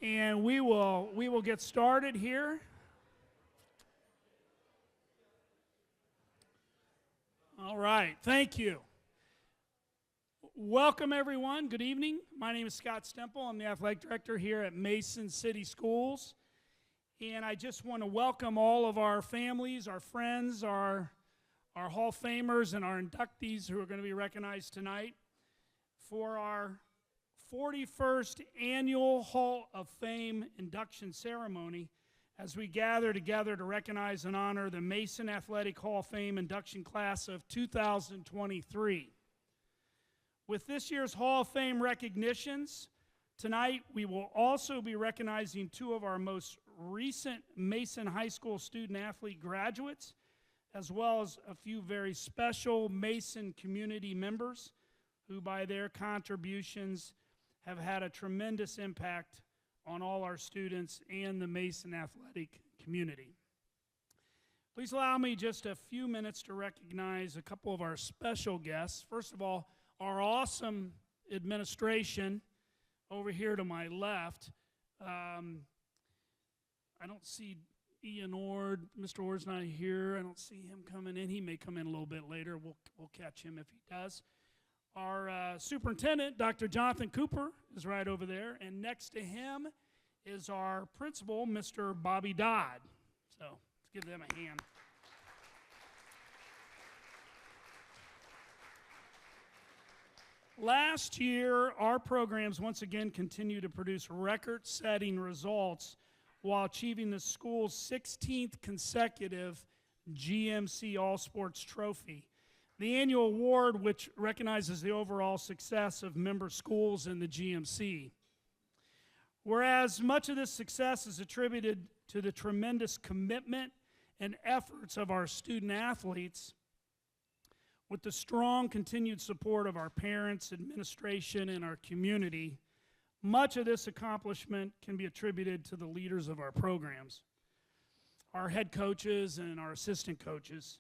And we will get started here. All right, thank you. Welcome, everyone. Good evening. My name is Scott Stemple. I'm the athletic director here at Mason City Schools. And I just want to welcome all of our families, our friends, our Hall of Famers, and our inductees who are going to be recognized tonight for our 41st Annual Hall of Fame induction ceremony as we gather together to recognize and honor the Mason Athletic Hall of Fame induction class of 2023. With this year's Hall of Fame recognitions, tonight we will also be recognizing two of our most recent Mason High School student-athlete graduates, as well as a few very special Mason community members who, by their contributions, have had a tremendous impact on all our students and the Mason athletic community. Please allow me just a few minutes to recognize a couple of our special guests. First of all, our awesome administration over here to my left. I don't see Ian Ord. Mr. Ord's not here. I don't see him coming in. He may come in a little bit later. We'll catch him if he does. Our superintendent, Dr. Jonathan Cooper, is right over there. And next to him is our principal, Mr. Bobby Dodd. So let's give them a hand. Last year, our programs once again continue to produce record-setting results while achieving the school's 16th consecutive GMC All-Sports Trophy. The annual award, which recognizes the overall success of member schools in the GMC. Whereas much of this success is attributed to the tremendous commitment and efforts of our student athletes, with the strong continued support of our parents, administration, and our community, much of this accomplishment can be attributed to the leaders of our programs, our head coaches and our assistant coaches.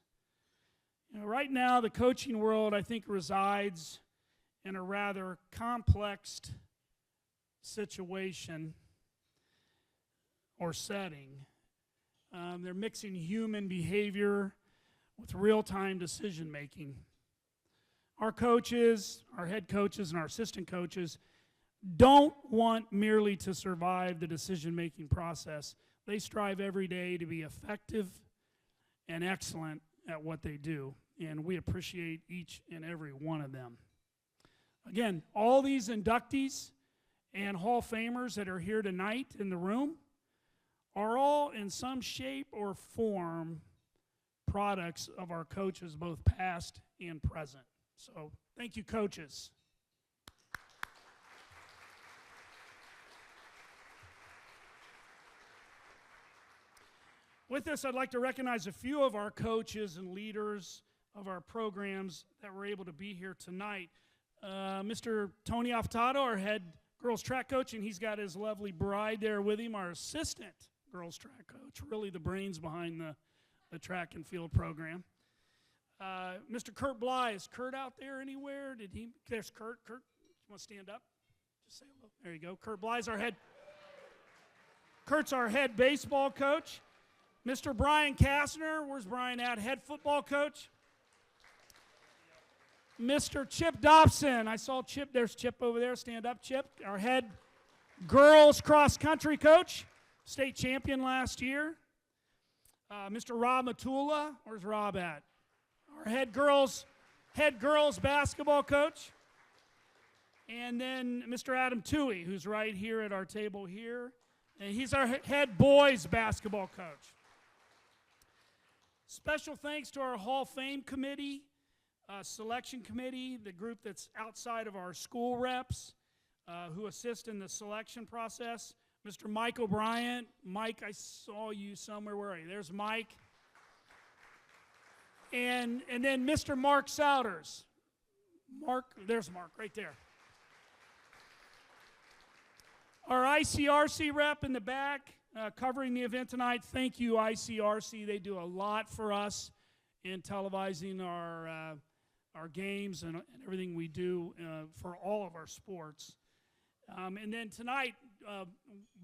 You know, right now, the coaching world, I think, resides in a rather complex situation or setting. They're mixing human behavior with real-time decision-making. Our coaches, our head coaches, and our assistant coaches don't want merely to survive the decision-making process. They strive every day to be effective and excellent at what they do, and we appreciate each and every one of them. Again, all these inductees and Hall of Famers that are here tonight in the room are all in some shape or form products of our coaches, both past and present. So thank you, coaches. With this, I'd like to recognize a few of our coaches and leaders of our programs that were able to be here tonight. Mr. Tony Affatato, our head girls track coach, and he's got his lovely bride there with him, our assistant girls track coach, really the brains behind the track and field program. Mr. Kurt Bly, is Kurt out there anywhere? There's Kurt. Kurt, you want to stand up? Just say hello. There you go. Kurt Bly's Kurt's our head baseball coach. Mr. Brian Kastner, where's Brian at? Head football coach. Mr. Chip Dobson, I saw Chip, there's Chip over there, stand up, Chip. Our head girls cross country coach, state champion last year. Mr. Rob Matula, where's Rob at? Our head girls basketball coach. And then Mr. Adam Toohey, who's right here at our table here. And he's our head boys basketball coach. Special thanks to our Hall of Fame committee, selection committee, the group that's outside of our school reps who assist in the selection process. Mr. Mike O'Brien. Mike, I saw you somewhere. Where are you? There's Mike. And then Mr. Mark Souders. There's Mark right there. Our ICRC rep in the back covering the event tonight. Thank you, ICRC. They do a lot for us in televising our games and everything we do for all of our sports. And then tonight,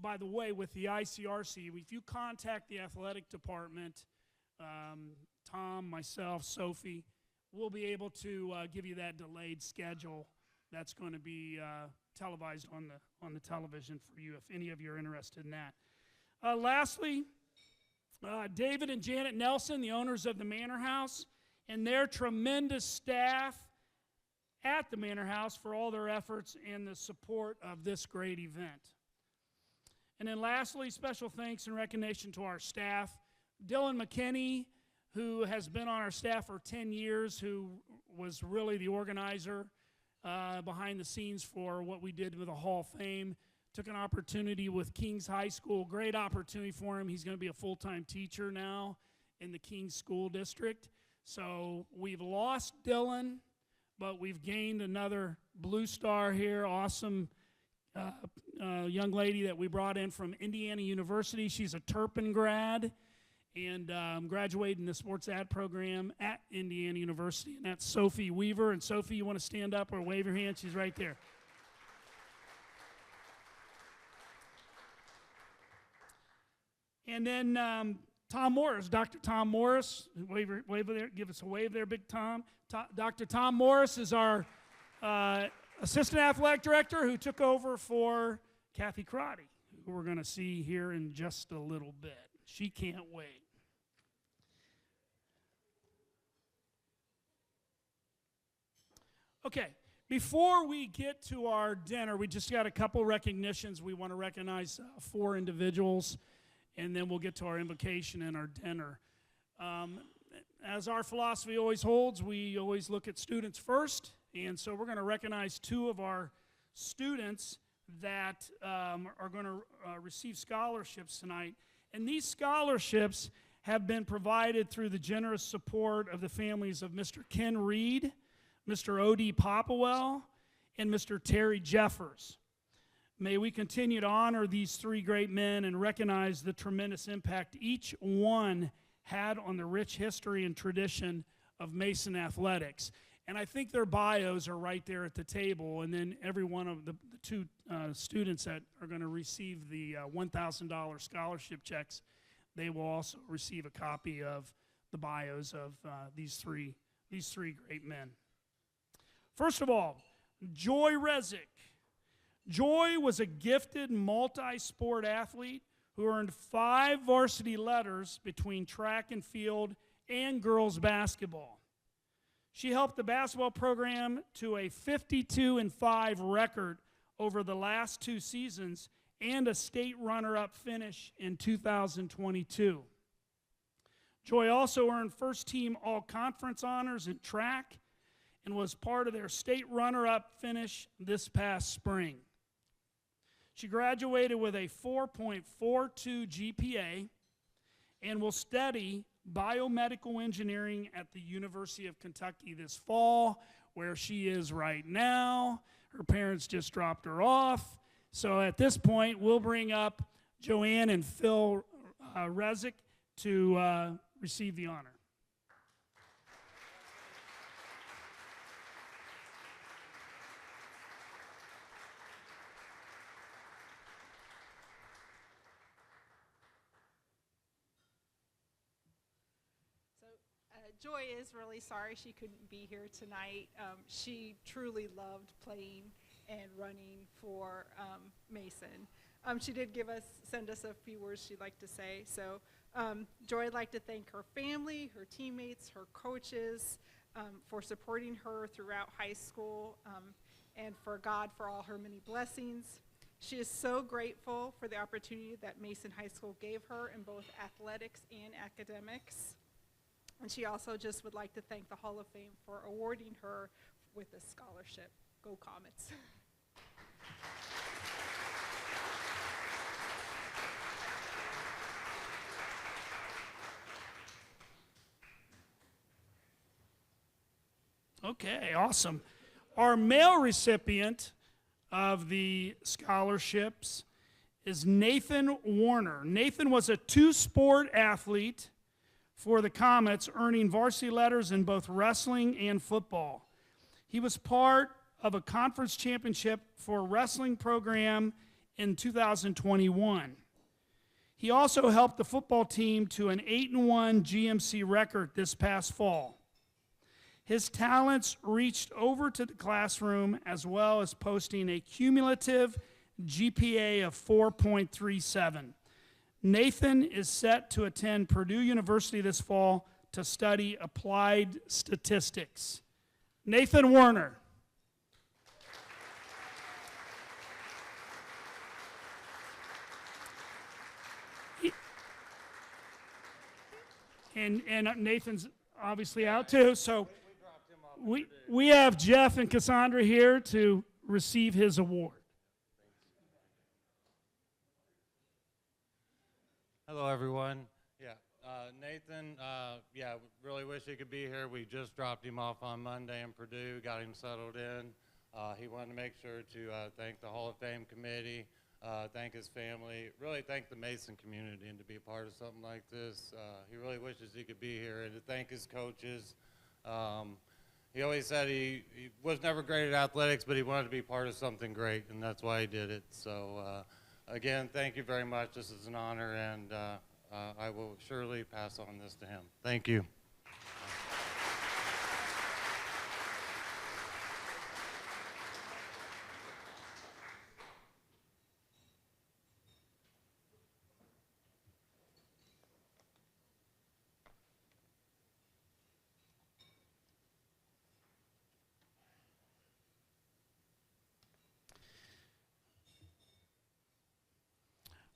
by the way, with the ICRC, if you contact the athletic department, Tom, myself, Sophie, we'll be able to give you that delayed schedule that's going to be televised on the television for you if any of you are interested in that. Lastly, David and Janet Nelson, the owners of the Manor House, and their tremendous staff at the Manor House for all their efforts and the support of this great event. And then lastly, special thanks and recognition to our staff. Dylan McKinney, who has been on our staff for 10 years, who was really the organizer behind the scenes for what we did with the Hall of Fame. Took an opportunity with Kings High School, great opportunity for him. He's going to be a full-time teacher now in the Kings School District. So we've lost Dylan, but we've gained another Blue Star here, awesome young lady that we brought in from Indiana University. She's a Turpin grad and graduated in the sports ad program at Indiana University, and that's Sophie Weaver. And Sophie, you want to stand up or wave your hand? She's right there. And then Tom Morris, Dr. Tom Morris, wave there, give us a wave there, Big Tom. Dr. Tom Morris is our assistant athletic director who took over for Kathy Crotty, who we're going to see here in just a little bit. She can't wait. Okay, before we get to our dinner, we just got a couple recognitions. We want to recognize 4 individuals, and then we'll get to our invocation and our dinner. As our philosophy always holds, we always look at students first, and so we're going to recognize 2 of our students that are going to receive scholarships tonight. And these scholarships have been provided through the generous support of the families of Mr. Ken Reed, Mr. O.D. Popwell, and Mr. Terry Jeffers. May we continue to honor these 3 great men and recognize the tremendous impact each one had on the rich history and tradition of Mason athletics. And I think their bios are right there at the table, and then every one of the 2 students that are going to receive the $1,000 scholarship checks, they will also receive a copy of the bios of these three great men. First of all, Joy Rezick. Joy was a gifted multi-sport athlete who earned 5 varsity letters between track and field and girls basketball. She helped the basketball program to a 52-5 record over the last 2 seasons and a state runner-up finish in 2022. Joy also earned first-team all-conference honors in track and was part of their state runner-up finish this past spring. She graduated with a 4.42 GPA and will study biomedical engineering at the University of Kentucky this fall, where she is right now. Her parents just dropped her off. So at this point, we'll bring up Joanne and Phil Rezick to receive the honor. Joy is really sorry she couldn't be here tonight. She truly loved playing and running for Mason. She did send us a few words she'd like to say. So Joy would like to thank her family, her teammates, her coaches for supporting her throughout high school, and for God for all her many blessings. She is so grateful for the opportunity that Mason High School gave her in both athletics and academics. And she also just would like to thank the Hall of Fame for awarding her with a scholarship. Go Comets. Okay, awesome. Our male recipient of the scholarships is Nathan Warner. Nathan was a 2-sport athlete for the Comets, earning varsity letters in both wrestling and football. He was part of a conference championship for a wrestling program in 2021. He also helped the football team to an 8-1 GMC record this past fall. His talents reached over to the classroom as well as posting a cumulative GPA of 4.37. Nathan is set to attend Purdue University this fall to study applied statistics. Nathan Werner. And Nathan's obviously out too, so we have Jeff and Cassandra here to receive his award. Hello, everyone. Yeah, Nathan, really wish he could be here. We just dropped him off on Monday in Purdue, got him settled in. He wanted to make sure to thank the Hall of Fame committee, thank his family, really thank the Mason community and to be a part of something like this. He really wishes he could be here and to thank his coaches. He always said he was never great at athletics, but he wanted to be part of something great, and that's why he did it. So again, thank you very much. This is an honor, and I will surely pass on this to him. Thank you.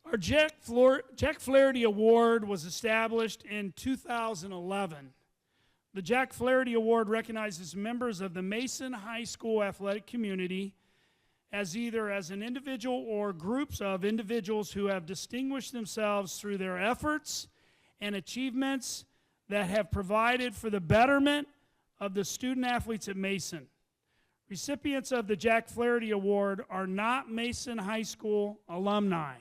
Our Jack Flaherty Award was established in 2011. The Jack Flaherty Award recognizes members of the Mason High School athletic community as either as an individual or groups of individuals who have distinguished themselves through their efforts and achievements that have provided for the betterment of the student athletes at Mason. Recipients of the Jack Flaherty Award are not Mason High School alumni.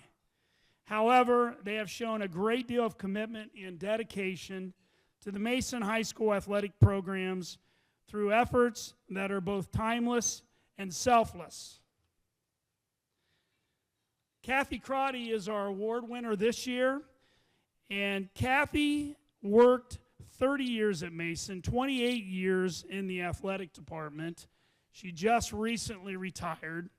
However, they have shown a great deal of commitment and dedication to the Mason High School athletic programs through efforts that are both timeless and selfless. Kathy Crotty is our award winner this year, and Kathy worked 30 years at Mason, 28 years in the athletic department. She just recently retired.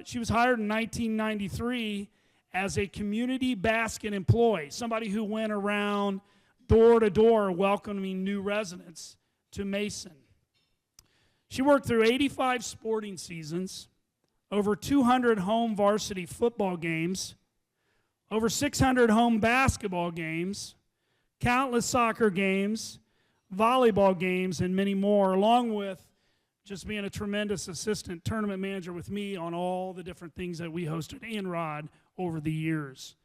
She was hired in 1993 as a community basket employee, somebody who went around door to door welcoming new residents to Mason. She worked through 85 sporting seasons, over 200 home varsity football games, over 600 home basketball games, countless soccer games, volleyball games, and many more, along with just being a tremendous assistant tournament manager with me on all the different things that we hosted in Rod over the years.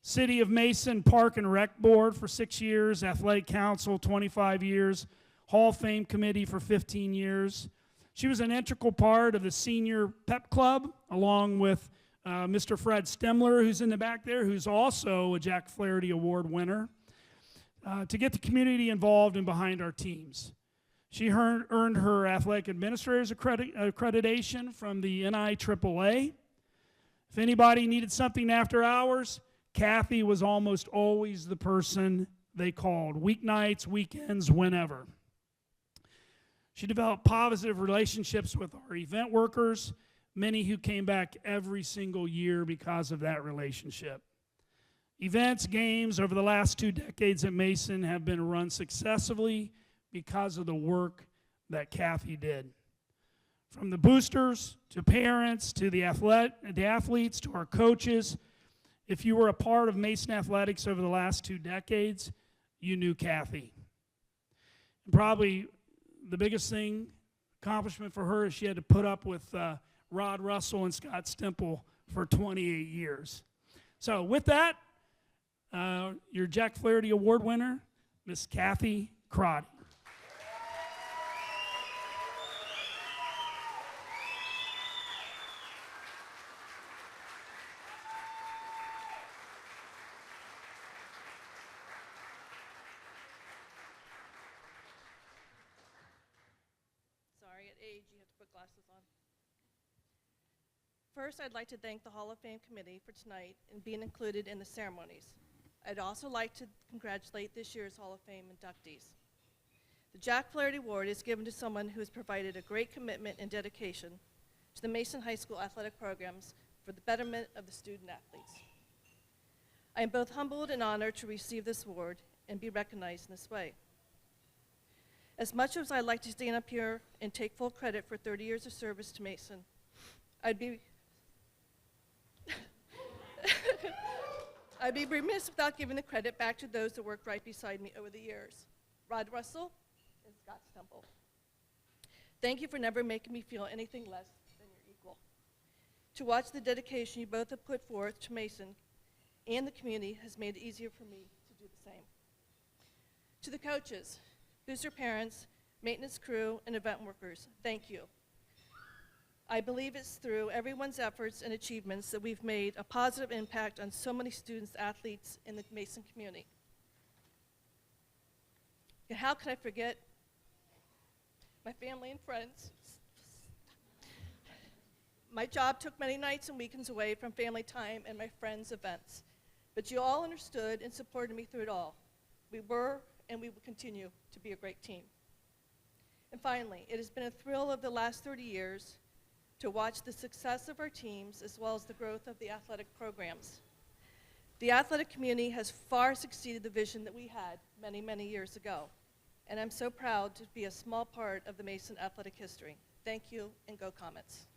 City of Mason Park and Rec Board for 6 years, Athletic Council 25 years, Hall of Fame Committee for 15 years. She was an integral part of the Senior Pep Club, along with Mr. Fred Stemler, who's in the back there, who's also a Jack Flaherty Award winner, to get the community involved and behind our teams. She earned her athletic administrator's accreditation from the NIAAA. If anybody needed something after hours, Kathy was almost always the person they called, weeknights, weekends, whenever. She developed positive relationships with our event workers, many who came back every single year because of that relationship. Events, games over the last 2 decades at Mason have been run successfully because of the work that Kathy did. From the boosters to parents to the athletes to our coaches, if you were a part of Mason athletics over the last 2 decades, you knew Kathy. And probably the biggest accomplishment for her is she had to put up with Rod Russell and Scott Stemple for 28 years. So with that, your Jack Flaherty Award winner, Miss Kathy Crotty. Sorry, at age you have to put glasses on. First, I'd like to thank the Hall of Fame committee for tonight and being included in the ceremonies. I'd also like to congratulate this year's Hall of Fame inductees. The Jack Flaherty Award is given to someone who has provided a great commitment and dedication to the Mason High School athletic programs for the betterment of the student athletes. I am both humbled and honored to receive this award and be recognized in this way. As much as I'd like to stand up here and take full credit for 30 years of service to Mason, I'd be remiss without giving the credit back to those that worked right beside me over the years. Rod Russell and Scott Stemple. Thank you for never making me feel anything less than your equal. To watch the dedication you both have put forth to Mason and the community has made it easier for me to do the same. To the coaches, booster parents, maintenance crew, and event workers, thank you. I believe it's through everyone's efforts and achievements that we've made a positive impact on so many students, athletes in the Mason community. And how can I forget my family and friends? My job took many nights and weekends away from family time and my friends' events, but you all understood and supported me through it all. We were and we will continue to be a great team. And finally, it has been a thrill of the last 30 years to watch the success of our teams as well as the growth of the athletic programs. The athletic community has far succeeded the vision that we had many, many years ago. And I'm so proud to be a small part of the Mason athletic history. Thank you, and go Comets.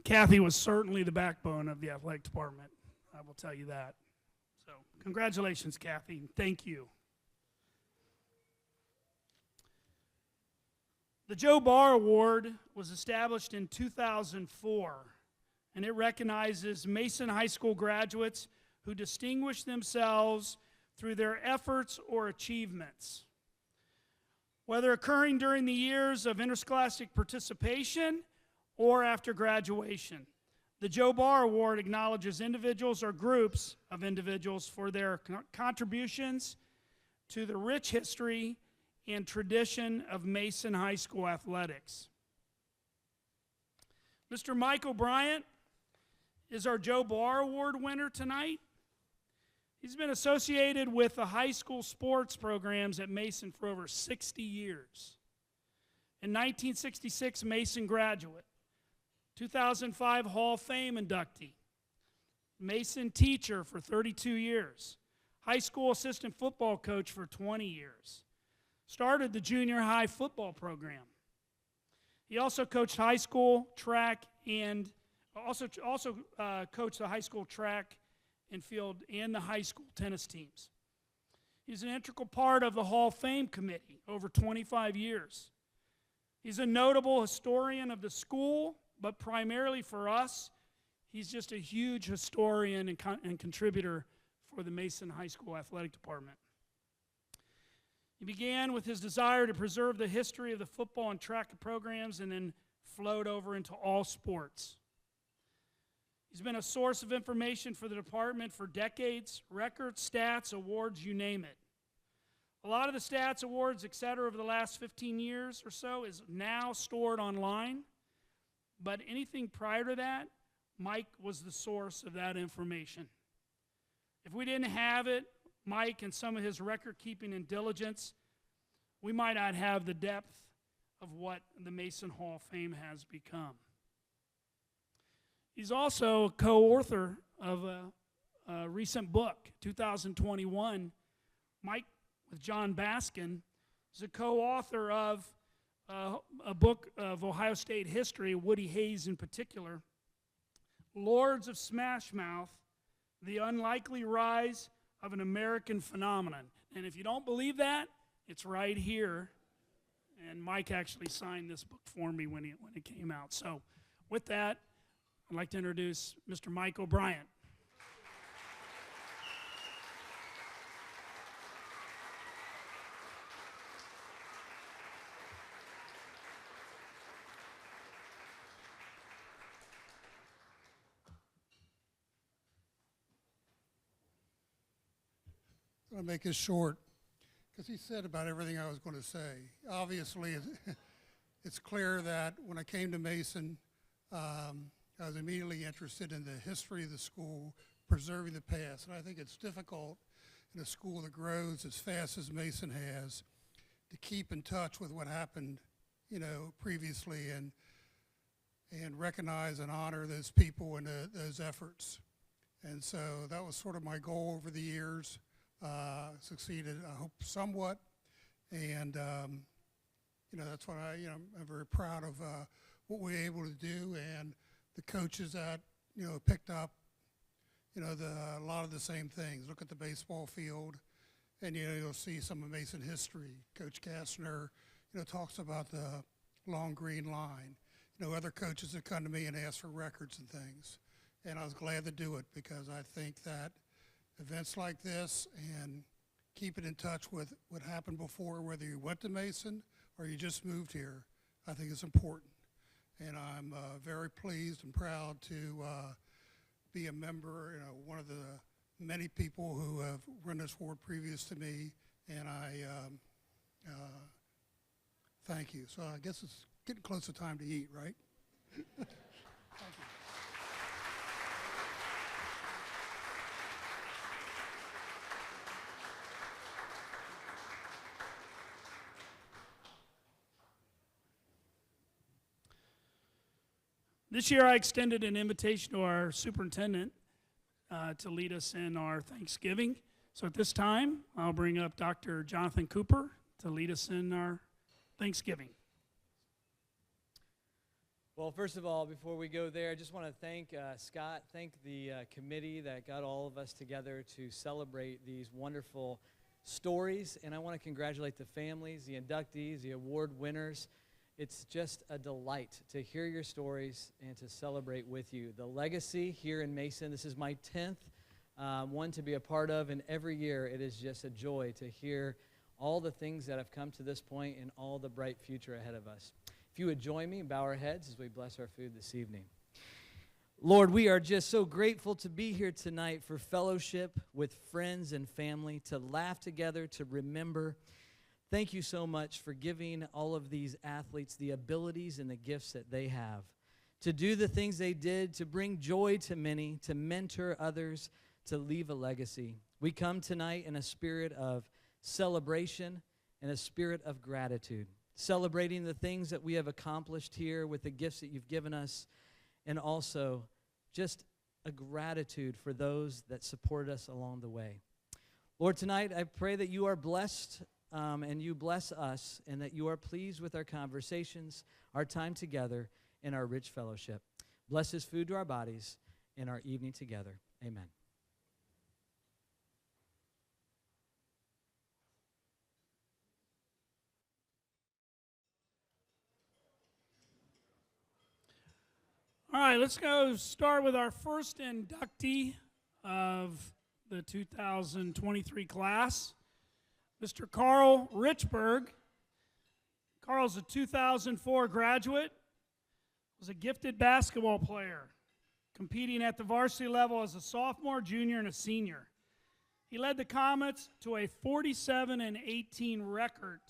Kathy was certainly the backbone of the athletic department. I will tell you that. So congratulations, Kathy. Thank you. The Joe Barr Award was established in 2004, and it recognizes Mason High School graduates who distinguish themselves through their efforts or achievements, whether occurring during the years of interscholastic participation or after graduation. The Joe Barr Award acknowledges individuals or groups of individuals for their contributions to the rich history and tradition of Mason High School athletics. Mr. Michael Bryant is our Joe Barr Award winner tonight. He's been associated with the high school sports programs at Mason for over 60 years. In 1966, Mason graduate. 2005 Hall of Fame inductee. Mason teacher for 32 years. High school assistant football coach for 20 years. Started the junior high football program. He also coached high school track and coached the high school track and field and the high school tennis teams. He's an integral part of the Hall of Fame committee over 25 years. He's a notable historian of the school, but primarily for us, he's just a huge historian and contributor for the Mason High School Athletic Department. He began with his desire to preserve the history of the football and track programs and then flowed over into all sports. He's been a source of information for the department for decades, records, stats, awards, you name it. A lot of the stats, awards, et cetera, over the last 15 years or so is now stored online. But anything prior to that, Mike was the source of that information. If we didn't have it, Mike and some of his record keeping and diligence, we might not have the depth of what the Mason Hall of Fame has become. He's also a co-author of a recent book, 2021. Mike, with John Baskin, is a co-author of a book of Ohio State history, Woody Hayes in particular, Lords of Smash Mouth, The Unlikely Rise of an American Phenomenon. And if you don't believe that, it's right here. And Mike actually signed this book for me when it came out. So with that, I'd like to introduce Mr. Michael Bryant. going to make this short because he said about everything I was going to say. Obviously, it's clear that when I came to Mason, I was immediately interested in the history of the school, preserving the past. And I think it's difficult in a school that grows as fast as Mason has to keep in touch with what happened, previously and recognize and honor those people and those efforts. And so that was sort of my goal over the years. Succeeded, I hope, somewhat. And, that's what I'm very proud of what we were able to do and the coaches that, picked up, a lot of the same things. Look at the baseball field and, you'll see some of Mason history. Coach Kastner, talks about the long green line. Other coaches have come to me and asked for records and things. And I was glad to do it because I think that events like this and keeping in touch with what happened before, whether you went to Mason or you just moved here, I think is important. And I'm very pleased and proud to be a member, one of the many people who have run this board previous to me, and I thank you. So I guess it's getting close to time to eat, right? Thank you. This year I extended an invitation to our superintendent to lead us in our Thanksgiving. So at this time, I'll bring up Dr. Jonathan Cooper to lead us in our Thanksgiving. Well, first of all, before we go there, I just want to thank Scott, thank the committee that got all of us together to celebrate these wonderful stories. And I want to congratulate the families, the inductees, the award winners. It's just a delight to hear your stories and to celebrate with you. The legacy here in Mason, this is my 10th one to be a part of, and every year it is just a joy to hear all the things that have come to this point and all the bright future ahead of us. If you would join me and bow our heads as we bless our food this evening. Lord, we are just so grateful to be here tonight for fellowship with friends and family, to laugh together, to remember. Thank you so much for giving all of these athletes the abilities and the gifts that they have to do the things they did, to bring joy to many, to mentor others, to leave a legacy. We come tonight in a spirit of celebration and a spirit of gratitude, celebrating the things that we have accomplished here with the gifts that you've given us, and also just a gratitude for those that supported us along the way. Lord, tonight I pray that you are blessed and you bless us, and that you are pleased with our conversations, our time together, and our rich fellowship. Bless this food to our bodies and our evening together. Amen. All right, let's go start with our first inductee of the 2023 class, Mr. Carl Richburg. Carl's a 2004 graduate, was a gifted basketball player, competing at the varsity level as a sophomore, junior, and a senior. He led the Comets to a 47-18 record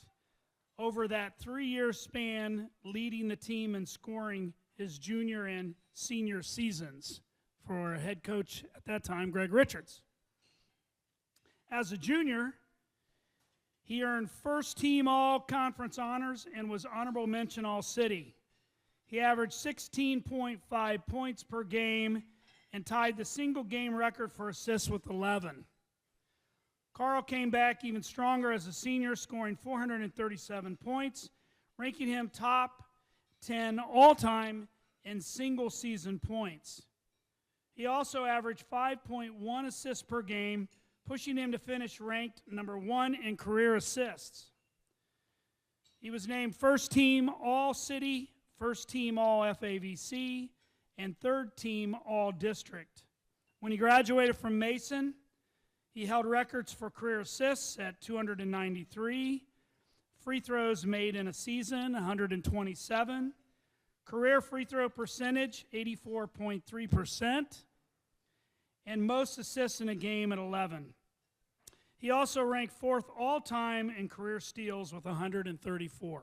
over that 3-year span, leading the team in scoring his junior and senior seasons for head coach at that time, Greg Richards. As a junior, he earned first-team all-conference honors and was honorable mention all-city. He averaged 16.5 points per game and tied the single-game record for assists with 11. Carl came back even stronger as a senior, scoring 437 points, ranking him top 10 all-time in single-season points. He also averaged 5.1 assists per game, pushing him to finish ranked number 1 in career assists. He was named first-team All-City, first-team All-FAVC, and third-team All-District. When he graduated from Mason, he held records for career assists at 293, free throws made in a season, 127, career free throw percentage, 84.3%, and most assists in a game at 11. He also ranked fourth all-time in career steals with 134.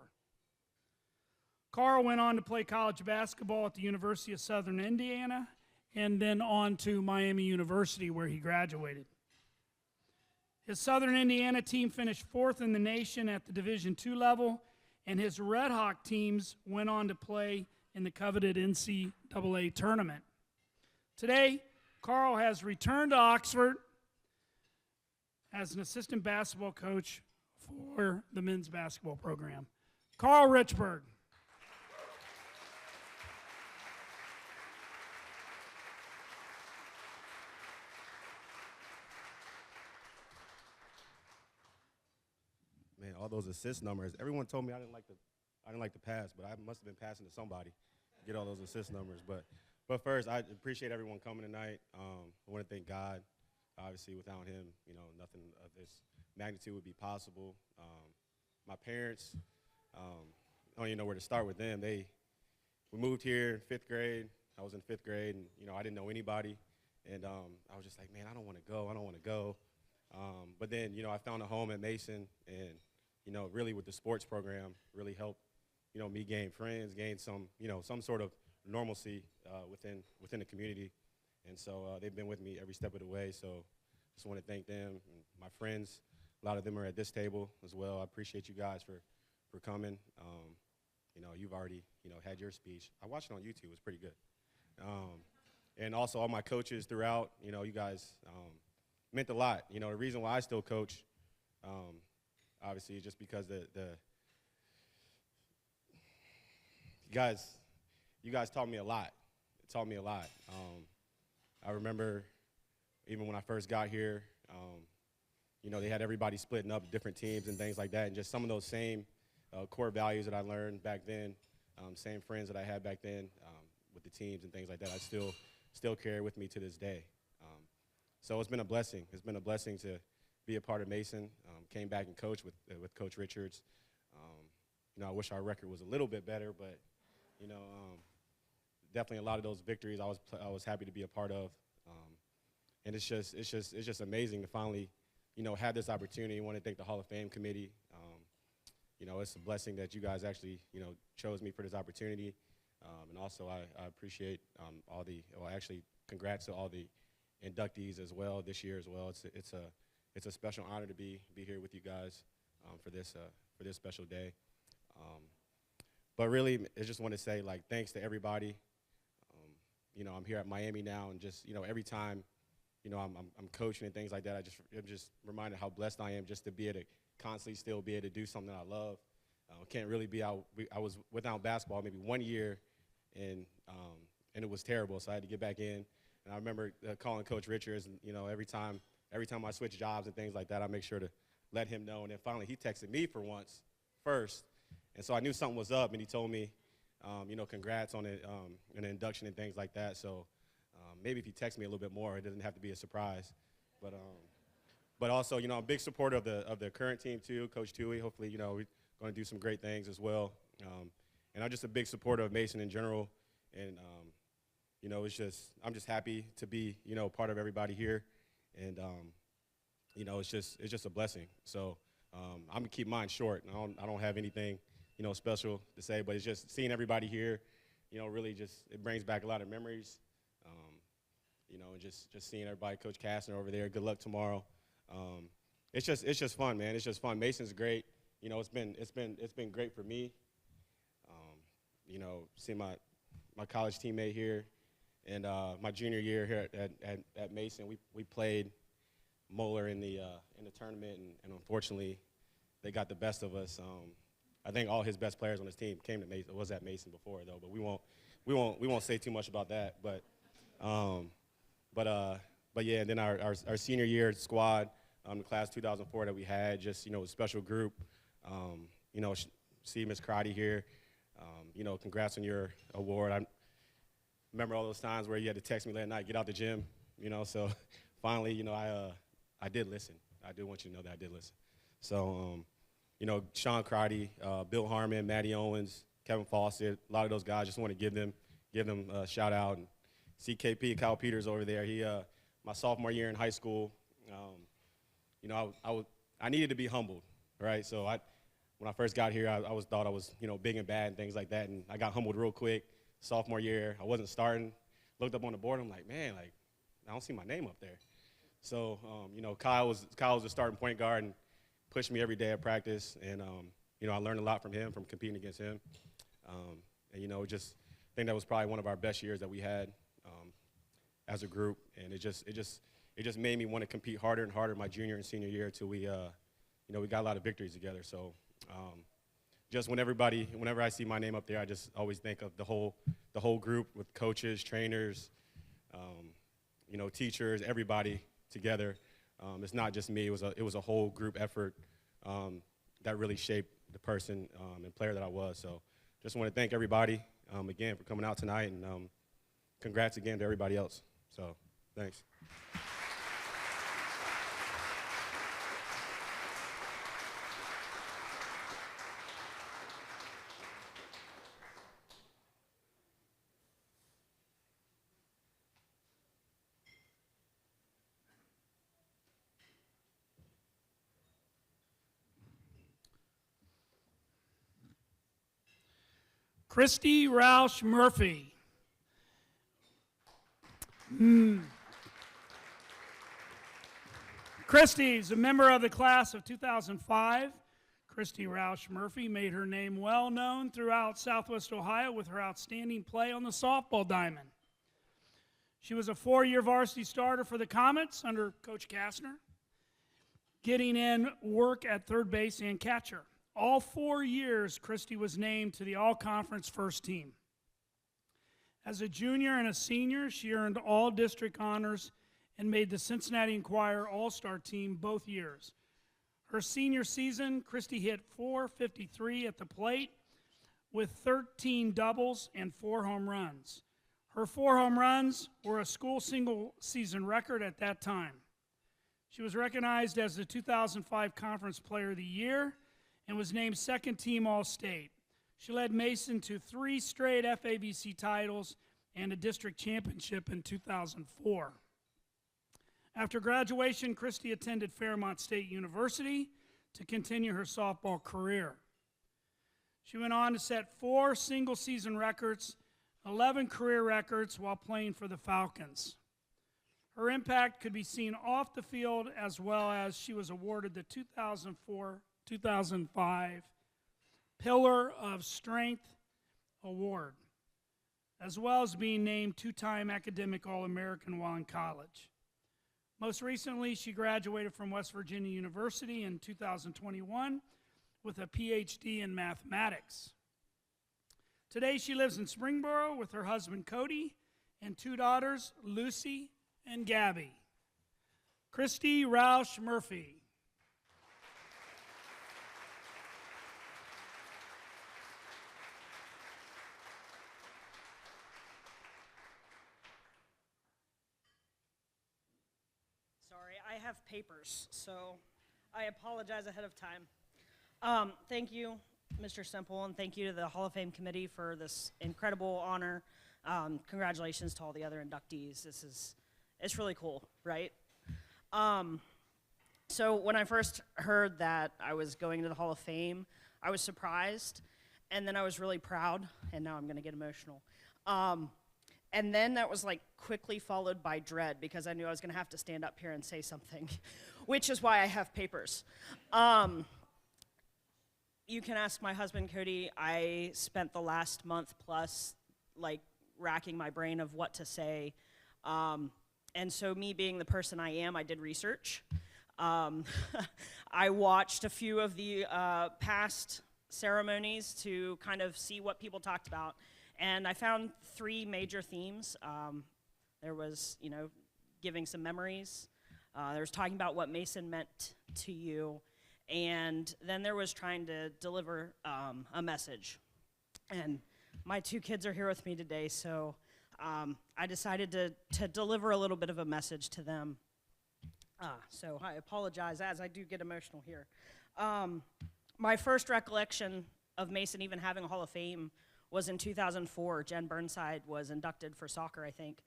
Carl went on to play college basketball at the University of Southern Indiana and then on to Miami University where he graduated. His Southern Indiana team finished fourth in the nation at the Division II level, and his Red Hawk teams went on to play in the coveted NCAA tournament. Today, Carl has returned to Oxford as an assistant basketball coach for the men's basketball program. Carl Richburg. Man, all those assist numbers. Everyone told me I didn't like the pass, but I must have been passing to somebody to get all those assist numbers. But first, I appreciate everyone coming tonight. I want to thank God. Obviously, without him, nothing of this magnitude would be possible. My parents, I don't even know where to start with them. We moved here in 5th grade. I was in 5th grade, and I didn't know anybody, and I was just like, man, I don't want to go. But then, I found a home at Mason, and really with the sports program, really helped, me gain friends, gain some sort of normalcy within the community. And so they've been with me every step of the way. So just want to thank them and my friends. A lot of them are at this table as well. I appreciate you guys for coming. You've already, had your speech. I watched it on YouTube. It was pretty good. And also all my coaches throughout, you guys meant a lot. The reason why I still coach, obviously, is just because you guys taught me a lot. It taught me a lot. I remember even when I first got here, they had everybody splitting up different teams and things like that, and just some of those same core values that I learned back then, same friends that I had back then with the teams and things like that, I still carry with me to this day. So it's been a blessing. It's been a blessing to be a part of Mason. Came back and coached with Coach Richards. I wish our record was a little bit better, but definitely a lot of those victories I was happy to be a part of. And it's just amazing to finally, have this opportunity. I want to thank the Hall of Fame committee. It's a blessing that you guys actually, chose me for this opportunity. And also I appreciate congrats to all the inductees as well this year as well. It's a special honor to be here with you guys for this special day. But really, I just want to say, thanks to everybody. I'm here at Miami now, and just, every time, I'm coaching and things like that, I'm just reminded how blessed I am just to be able to constantly still be able to do something I love. Can't really be out. I was without basketball maybe 1 year, and it was terrible, so I had to get back in. And I remember calling Coach Richards, and, every time I switch jobs and things like that, I make sure to let him know. And then finally, he texted me first. And so I knew something was up, and he told me, congrats on it, an induction and things like that. So maybe if he texts me a little bit more, it doesn't have to be a surprise. But also, I'm a big supporter of the current team too, Coach Tui. Hopefully, we're going to do some great things as well. And I'm just a big supporter of Mason in general. And I'm just happy to be, part of everybody here. And it's just a blessing. So I'm gonna keep mine short. I don't have anything, special to say, but it's just seeing everybody here, really it brings back a lot of memories. And just seeing everybody, Coach Kastner over there. Good luck tomorrow. It's just fun, man. It's just fun. Mason's great. It's been great for me. Seeing my college teammate here, and my junior year here at Mason, we played Moeller in the tournament, and unfortunately, they got the best of us. I think all his best players on his team came to Mason. Was at Mason before though, but we won't say too much about that. But yeah. And then our senior year squad, the class 2004 that we had, just a special group. See Miss Crotty here. Congrats on your award. I remember all those times where you had to text me late at night, get out the gym. So finally, I did listen. I do want you to know that I did listen. So, Sean Crotty, Bill Harmon, Matty Owens, Kevin Fawcett, a lot of those guys, just want to give them a shout out. And CKP, Kyle Peters over there, he, my sophomore year in high school, you know, I needed to be humbled, right? So when I first got here, I thought I was, you know, big and bad and things like that, and I got humbled real quick. Sophomore year, I wasn't starting. Looked up on the board, I'm like, man, like, I don't see my name up there. So, you know, Kyle was the starting point guard and pushed me every day at practice, and you know, I learned a lot from him, from competing against him, and you know, just I think that was probably one of our best years that we had as a group, and it just made me want to compete harder and harder my junior and senior year until we, you know, we got a lot of victories together. So, just whenever I see my name up there, I just always think of the whole group with coaches, trainers, you know, teachers, everybody together. It's not just me. It was a whole group effort that really shaped the person and player that I was. So, just want to thank everybody again for coming out tonight, and congrats again to everybody else. So, thanks. Christy Roush Murphy. Christy is a member of the class of 2005. Christy Roush Murphy made her name well known throughout Southwest Ohio with her outstanding play on the softball diamond. She was a 4-year varsity starter for the Comets under Coach Kastner, getting in work at third base and catcher. All 4 years, Christy was named to the all-conference first team. As a junior and a senior, she earned all district honors and made the Cincinnati Enquirer All-Star team both years. Her senior season, Christy hit .453 at the plate with 13 doubles and 4 home runs. Her 4 home runs were a school single-season record at that time. She was recognized as the 2005 Conference Player of the Year and was named second team All-State. She led Mason to 3 straight FABC titles and a district championship in 2004. After graduation, Christy attended Fairmont State University to continue her softball career. She went on to set 4 single-season records, 11 career records while playing for the Falcons. Her impact could be seen off the field, as well as she was awarded the 2004-2005 Pillar of Strength Award, as well as being named 2-time Academic All-American while in college. Most recently, she graduated from West Virginia University in 2021 with a PhD in mathematics. Today, she lives in Springboro with her husband, Cody, and 2 daughters, Lucy and Gabby. Christy Roush Murphy. Sorry, I have papers, so I apologize ahead of time. Thank you, Mr. Semple, and thank you to the Hall of Fame committee for this incredible honor. Congratulations to all the other inductees. It's really cool, right? So when I first heard that I was going to the Hall of Fame, I was surprised, and then I was really proud, and now I'm gonna get emotional. And then that was like quickly followed by dread, because I knew I was gonna have to stand up here and say something, which is why I have papers. You can ask my husband, Cody. I spent the last month plus like racking my brain of what to say. And so me being the person I am, I did research. I watched a few of the past ceremonies to kind of see what people talked about. And I found 3 major themes. There was, giving some memories. There was talking about what Mason meant to you. And then there was trying to deliver a message. And my 2 kids are here with me today, so I decided to deliver a little bit of a message to them. So I apologize as I do get emotional here. My first recollection of Mason even having a Hall of Fame was in 2004. Jen Burnside was inducted for soccer, I think.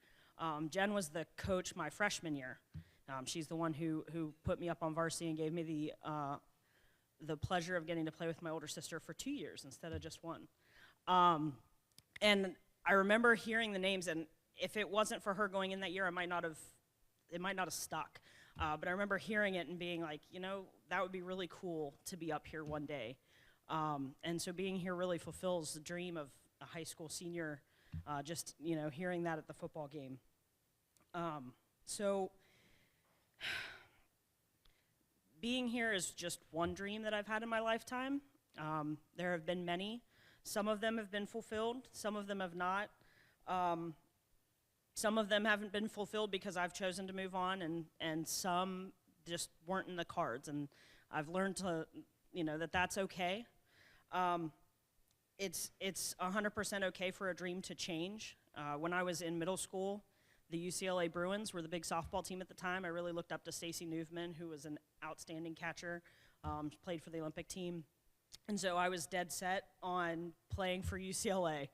Jen was the coach my freshman year. She's the one who put me up on varsity and gave me the pleasure of getting to play with my older sister for 2 years instead of just one. And I remember hearing the names, and if it wasn't for her going in that year, it might not have stuck. But I remember hearing it and being like, you know, that would be really cool to be up here one day. And so being here really fulfills the dream of a high school senior, just, you know, hearing that at the football game. So being here is just one dream that I've had in my lifetime. There have been many. Some of them have been fulfilled, some of them have not. Some of them haven't been fulfilled because I've chosen to move on, and some just weren't in the cards. And I've learned to, you know, that's okay. It's 100% okay for a dream to change. When I was in middle school, the UCLA Bruins were the big softball team at the time. I really looked up to Stacey Newman, who was an outstanding catcher, played for the Olympic team. And so I was dead set on playing for UCLA.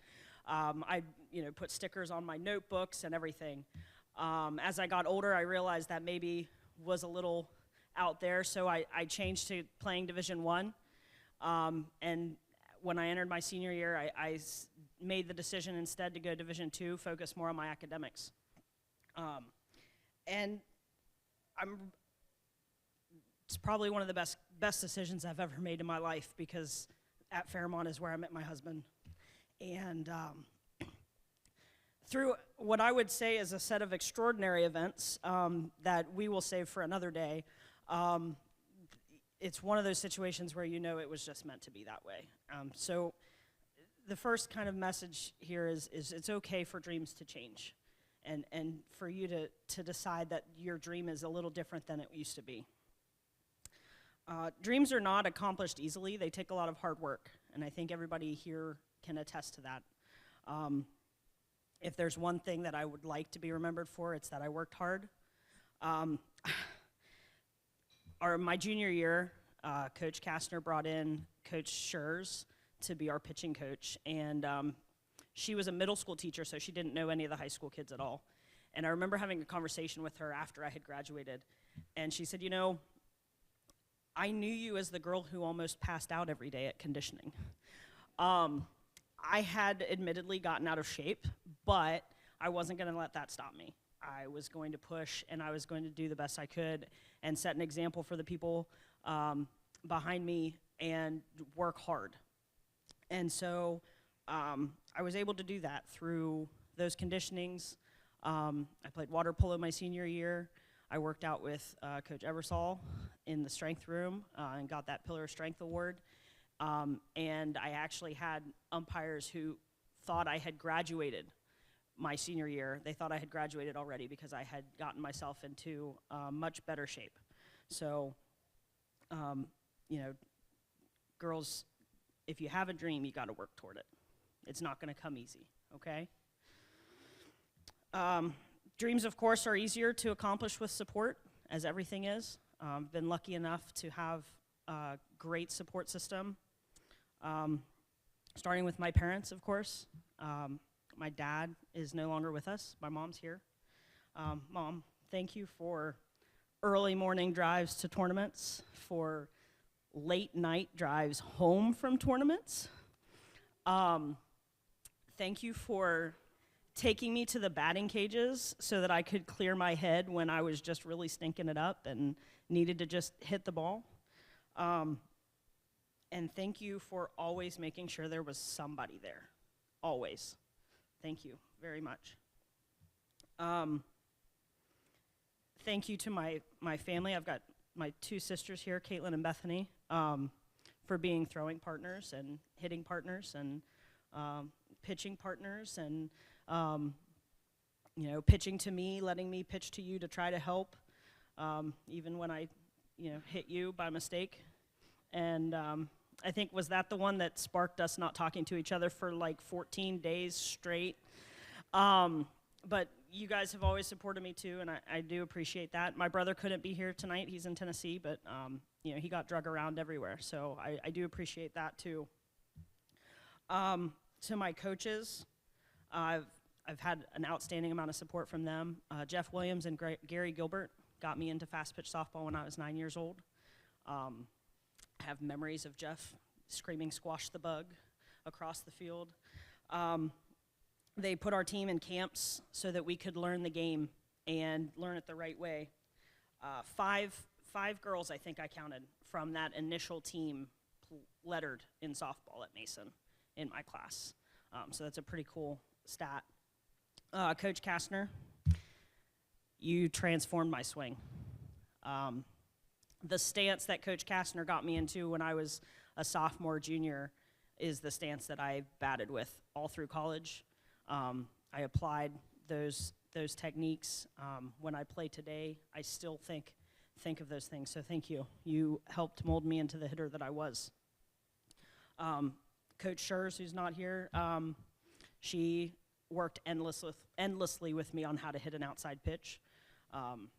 I, you know, put stickers on my notebooks and everything. As I got older, I realized that maybe was a little out there, so I changed to playing Division I. And when I entered my senior year, I made the decision instead to go Division II, focus more on my academics. And it's probably one of the best decisions I've ever made in my life, because at Fairmont is where I met my husband. And through what I would say is a set of extraordinary events that we will save for another day, it's one of those situations where you know it was just meant to be that way. So the first kind of message here is it's okay for dreams to change, and for you to decide that your dream is a little different than it used to be. Dreams are not accomplished easily. They take a lot of hard work, and I think everybody here can attest to that. If there's one thing that I would like to be remembered for, it's that I worked hard. My junior year, Coach Kastner brought in Coach Schurz to be our pitching coach, and she was a middle school teacher, so she didn't know any of the high school kids at all. And I remember having a conversation with her after I had graduated, and she said, you know, I knew you as the girl who almost passed out every day at conditioning. I had admittedly gotten out of shape, but I wasn't going to let that stop me. I was going to push, and I was going to do the best I could and set an example for the people behind me and work hard. And so I was able to do that through those conditionings. I played water polo my senior year. I worked out with Coach Eversole in the strength room and got that Pillar of Strength award. And I actually had umpires who thought I had graduated my senior year. They thought I had graduated already because I had gotten myself into much better shape. So, you know, girls, if you have a dream, you got to work toward it. It's not going to come easy, okay? Dreams, of course, are easier to accomplish with support, as everything is. Been lucky enough to have a great support system, starting with my parents, of course. My dad is no longer with us. My mom's here. Mom, thank you for early morning drives to tournaments, for late night drives home from tournaments. Thank you for taking me to the batting cages so that I could clear my head when I was just really stinking it up and needed to just hit the ball. And thank you for always making sure there was somebody there, always. Thank you very much. Thank you to my family. I've got my two sisters here, Caitlin and Bethany, for being throwing partners and hitting partners and pitching partners and you know, pitching to me, letting me pitch to you to try to help, even when I, you know, hit you by mistake. And I think, was that the one that sparked us not talking to each other for like 14 days straight? But you guys have always supported me too, and I do appreciate that. My brother couldn't be here tonight. He's in Tennessee, but you know, he got drug around everywhere, so I do appreciate that too. To my coaches, I've had an outstanding amount of support from them. Jeff Williams and Gary Gilbert got me into fast pitch softball when I was 9 years old. I have memories of Jeff screaming "squash the bug" across the field. They put our team in camps so that we could learn the game and learn it the right way. Five girls, I think I counted, from that initial team lettered in softball at Mason in my class. So that's a pretty cool stat. Coach Kastner, you transformed my swing. The stance that Coach Kastner got me into when I was a sophomore, junior, is the stance that I batted with all through college. I applied those techniques. When I play today, I still think of those things, so thank you. You helped mold me into the hitter that I was. Coach Schurz, who's not here, she worked endlessly with me on how to hit an outside pitch,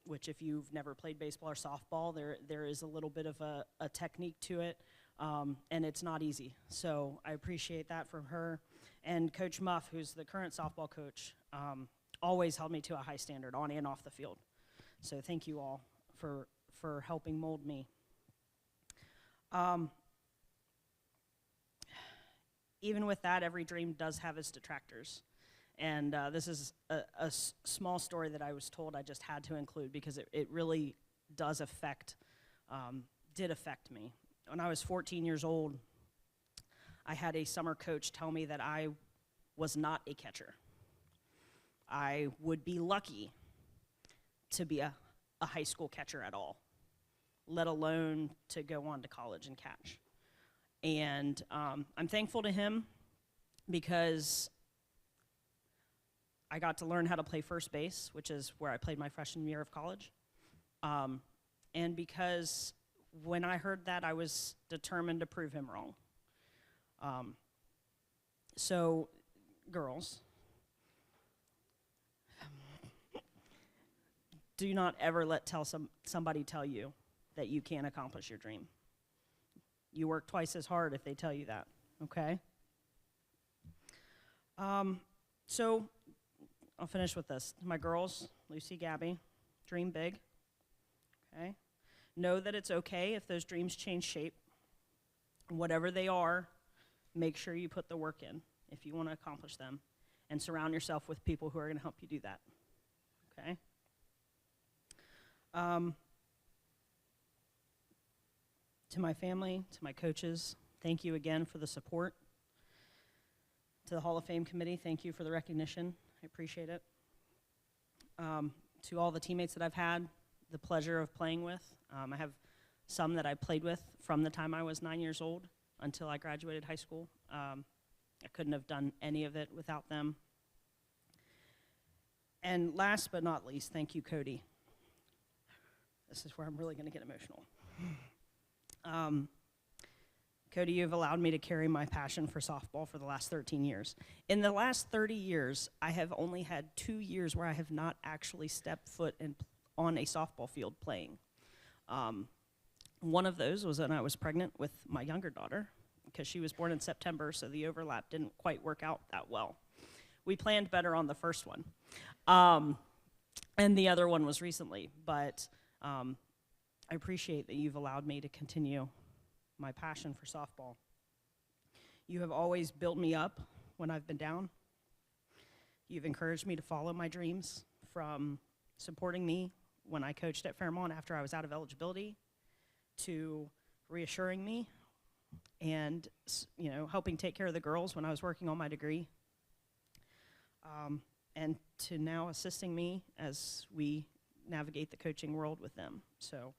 which if you've never played baseball or softball, there is a little bit of a technique to it, and it's not easy. So I appreciate that from her. And Coach Muff, who's the current softball coach, always held me to a high standard on and off the field. So thank you all for helping mold me. Even with that, every dream does have its detractors. And this is a small story that I was told I just had to include because it really does did affect me. When I was 14 years old, I had a summer coach tell me that I was not a catcher. I would be lucky to be a high school catcher at all, let alone to go on to college and catch. And I'm thankful to him because I got to learn how to play first base, which is where I played my freshman year of college. And because when I heard that, I was determined to prove him wrong. So, girls, do not ever let somebody tell you that you can't accomplish your dream. You work twice as hard if they tell you that, okay? So, I'll finish with this. My girls, Lucy, Gabby, dream big, okay? Know that it's okay if those dreams change shape. Whatever they are, make sure you put the work in if you want to accomplish them, and surround yourself with people who are going to help you do that, okay? To my family, to my coaches, thank you again for the support. To the Hall of Fame committee, thank you for the recognition. I appreciate it. To all the teammates that I've had the pleasure of playing with, I have some that I played with from the time I was 9 years old until I graduated high school. I couldn't have done any of it without them. And last but not least, thank you, Cody. This is where I'm really going to get emotional. Cody, you've allowed me to carry my passion for softball for the last 13 years. In the last 30 years, I have only had 2 years where I have not actually stepped foot on a softball field playing. One of those was when I was pregnant with my younger daughter, because she was born in September, so the overlap didn't quite work out that well. We planned better on the first one. And the other one was recently, but I appreciate that you've allowed me to continue my passion for softball. You have always built me up when I've been down. You've encouraged me to follow my dreams, from supporting me when I coached at Fairmont after I was out of eligibility, to reassuring me and helping take care of the girls when I was working on my degree, and to now assisting me as we navigate the coaching world with them. So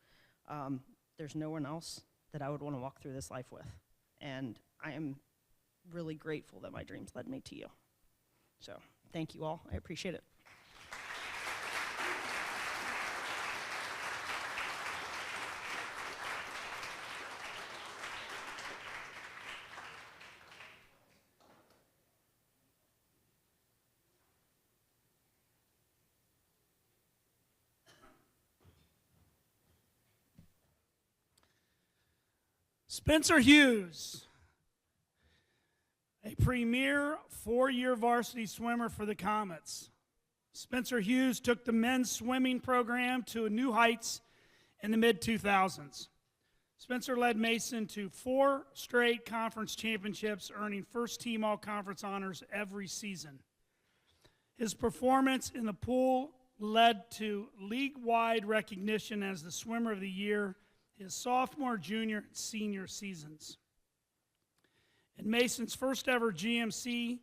there's no one else that I would want to walk through this life with. And I am really grateful that my dreams led me to you. So thank you all. I appreciate it. Spencer Hughes, a premier 4-year varsity swimmer for the Comets. Spencer Hughes took the men's swimming program to new heights in the mid-2000s. Spencer led Mason to 4 straight conference championships, earning first-team all-conference honors every season. His performance in the pool led to league-wide recognition as the swimmer of the year his sophomore, junior, and senior seasons. In Mason's first ever GMC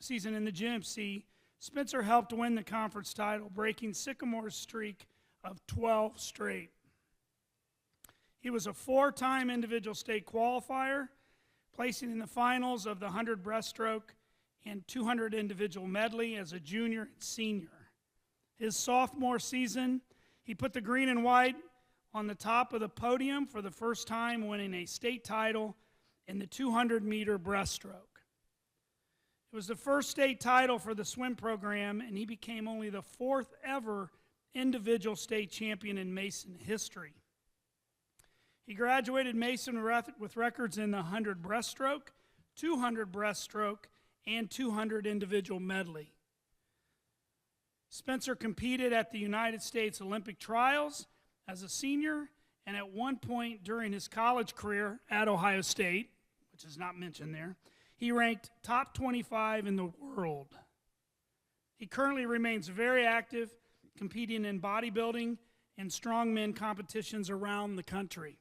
season in the GMC, Spencer helped win the conference title, breaking Sycamore's streak of 12 straight. He was a 4-time individual state qualifier, placing in the finals of the 100 breaststroke and 200 individual medley as a junior and senior. His sophomore season, he put the green and white on the top of the podium for the first time, winning a state title in the 200-meter breaststroke. It was the first state title for the swim program, and he became only the 4th ever individual state champion in Mason history. He graduated Mason with records in the 100 breaststroke, 200 breaststroke, and 200 individual medley. Spencer competed at the United States Olympic trials as a senior, and at one point during his college career at Ohio State, which is not mentioned there, he ranked top 25 in the world. He currently remains very active, competing in bodybuilding and strongman competitions around the country.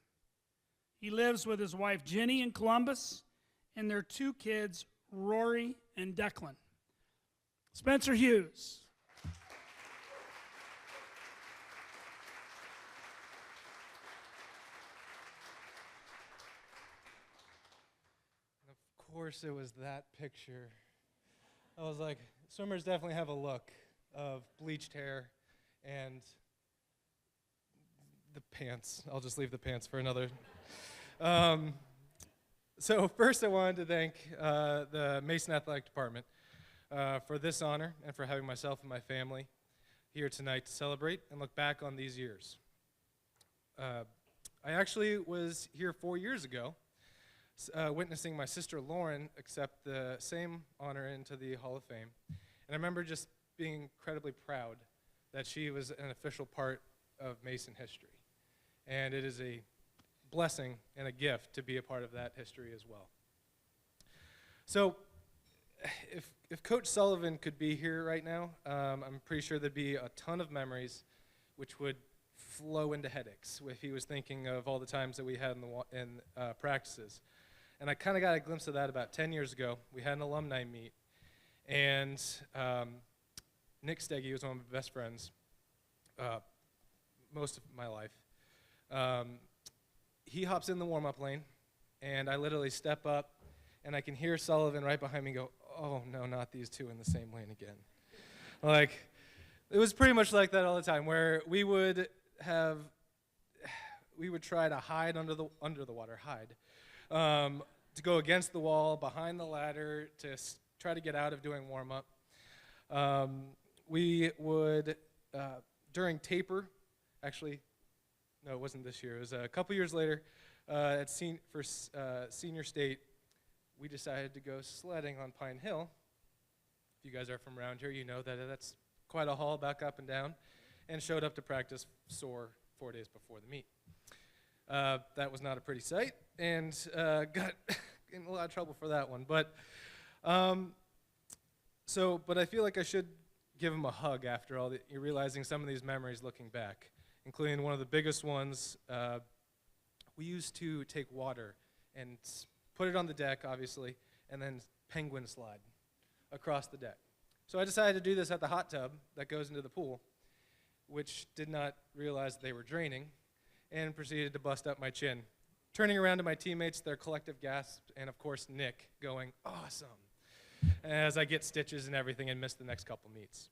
He lives with his wife Jenny in Columbus and their 2 kids, Rory and Declan. Spencer Hughes. Of course it was that picture. I was like, swimmers definitely have a look of bleached hair and the pants. I'll just leave the pants for another. So first I wanted to thank the Mason Athletic Department for this honor and for having myself and my family here tonight to celebrate and look back on these years. I actually was here 4 years ago witnessing my sister Lauren accept the same honor into the Hall of Fame. And I remember just being incredibly proud that she was an official part of Mason history. And it is a blessing and a gift to be a part of that history as well. So if Coach Sullivan could be here right now, I'm pretty sure there'd be a ton of memories which would flow into headaches if he was thinking of all the times that we had in practices. And I kind of got a glimpse of that about 10 years ago. We had an alumni meet, and Nick Steggy was one of my best friends most of my life. He hops in the warm-up lane, and I literally step up, and I can hear Sullivan right behind me go, "Oh, no, not these two in the same lane again." Like, it was pretty much like that all the time, where we would try to hide under the water, to go against the wall, behind the ladder, to try to get out of doing warm-up. We would, during taper, actually, no, it wasn't this year. It was a couple years later for senior state. We decided to go sledding on Pine Hill. If you guys are from around here, you know that that's quite a haul back up and down, and showed up to practice sore 4 days before the meet. That was not a pretty sight, and got in a lot of trouble for that one. But but I feel like I should give him a hug after all you're realizing some of these memories looking back, including one of the biggest ones. We used to take water and put it on the deck, obviously, and then penguin slide across the deck. So I decided to do this at the hot tub that goes into the pool, which did not realize they were draining, and proceeded to bust up my chin. Turning around to my teammates, their collective gasp, and of course Nick going, "Awesome," as I get stitches and everything and miss the next couple meets.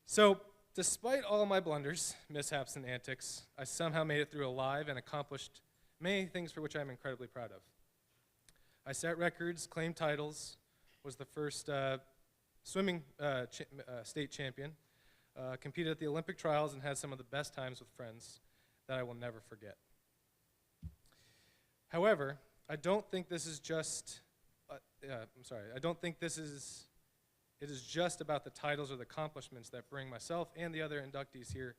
So despite all my blunders, mishaps, and antics, I somehow made it through alive and accomplished many things for which I'm incredibly proud of. I set records, claimed titles, was the first swimming state champion, competed at the Olympic trials, and had some of the best times with friends that I will never forget. However, I don't think this is just, I don't think this is it is just about the titles or the accomplishments that bring myself and the other inductees here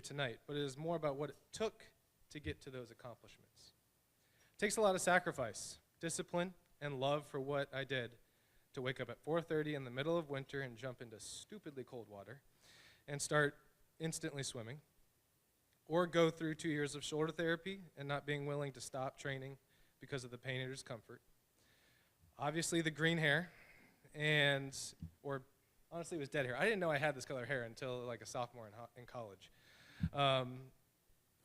tonight, but it is more about what it took to get to those accomplishments. It takes a lot of sacrifice, discipline, and love for what I did to wake up at 4:30 in the middle of winter and jump into stupidly cold water and start instantly swimming, or go through 2 years of shoulder therapy and not being willing to stop training because of the pain or discomfort. Obviously the green hair, or honestly it was dead hair. I didn't know I had this color hair until like a sophomore in college.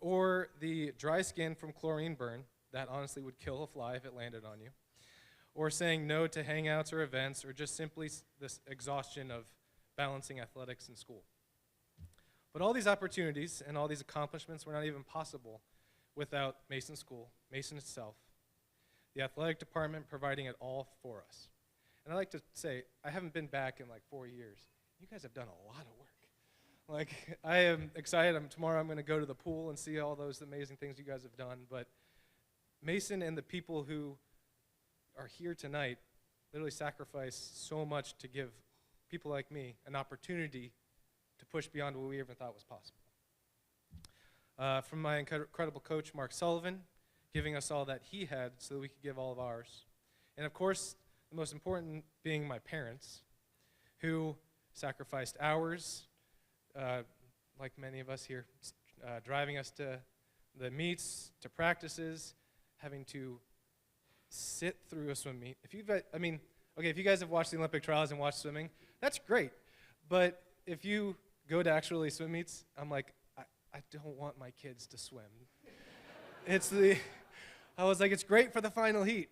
Or the dry skin from chlorine burn that honestly would kill a fly if it landed on you. Or saying no to hangouts or events, or just simply this exhaustion of balancing athletics and school. But all these opportunities and all these accomplishments were not even possible without Mason School, Mason itself, the athletic department providing it all for us. And I like to say, I haven't been back in like 4 years. You guys have done a lot of work. Like, I am excited. Tomorrow I'm going to go to the pool and see all those amazing things you guys have done. But Mason and the people who are here tonight literally sacrifice so much to give people like me an opportunity to push beyond what we ever thought was possible. From my incredible coach, Mark Sullivan, giving us all that he had so that we could give all of ours. And of course, the most important being my parents, who sacrificed hours, like many of us here, driving us to the meets, to practices, having to sit through a swim meet. If you guys have watched the Olympic trials and watched swimming, that's great. But if you go to actually swim meets, I'm like, I don't want my kids to swim. I was like, it's great for the final heat.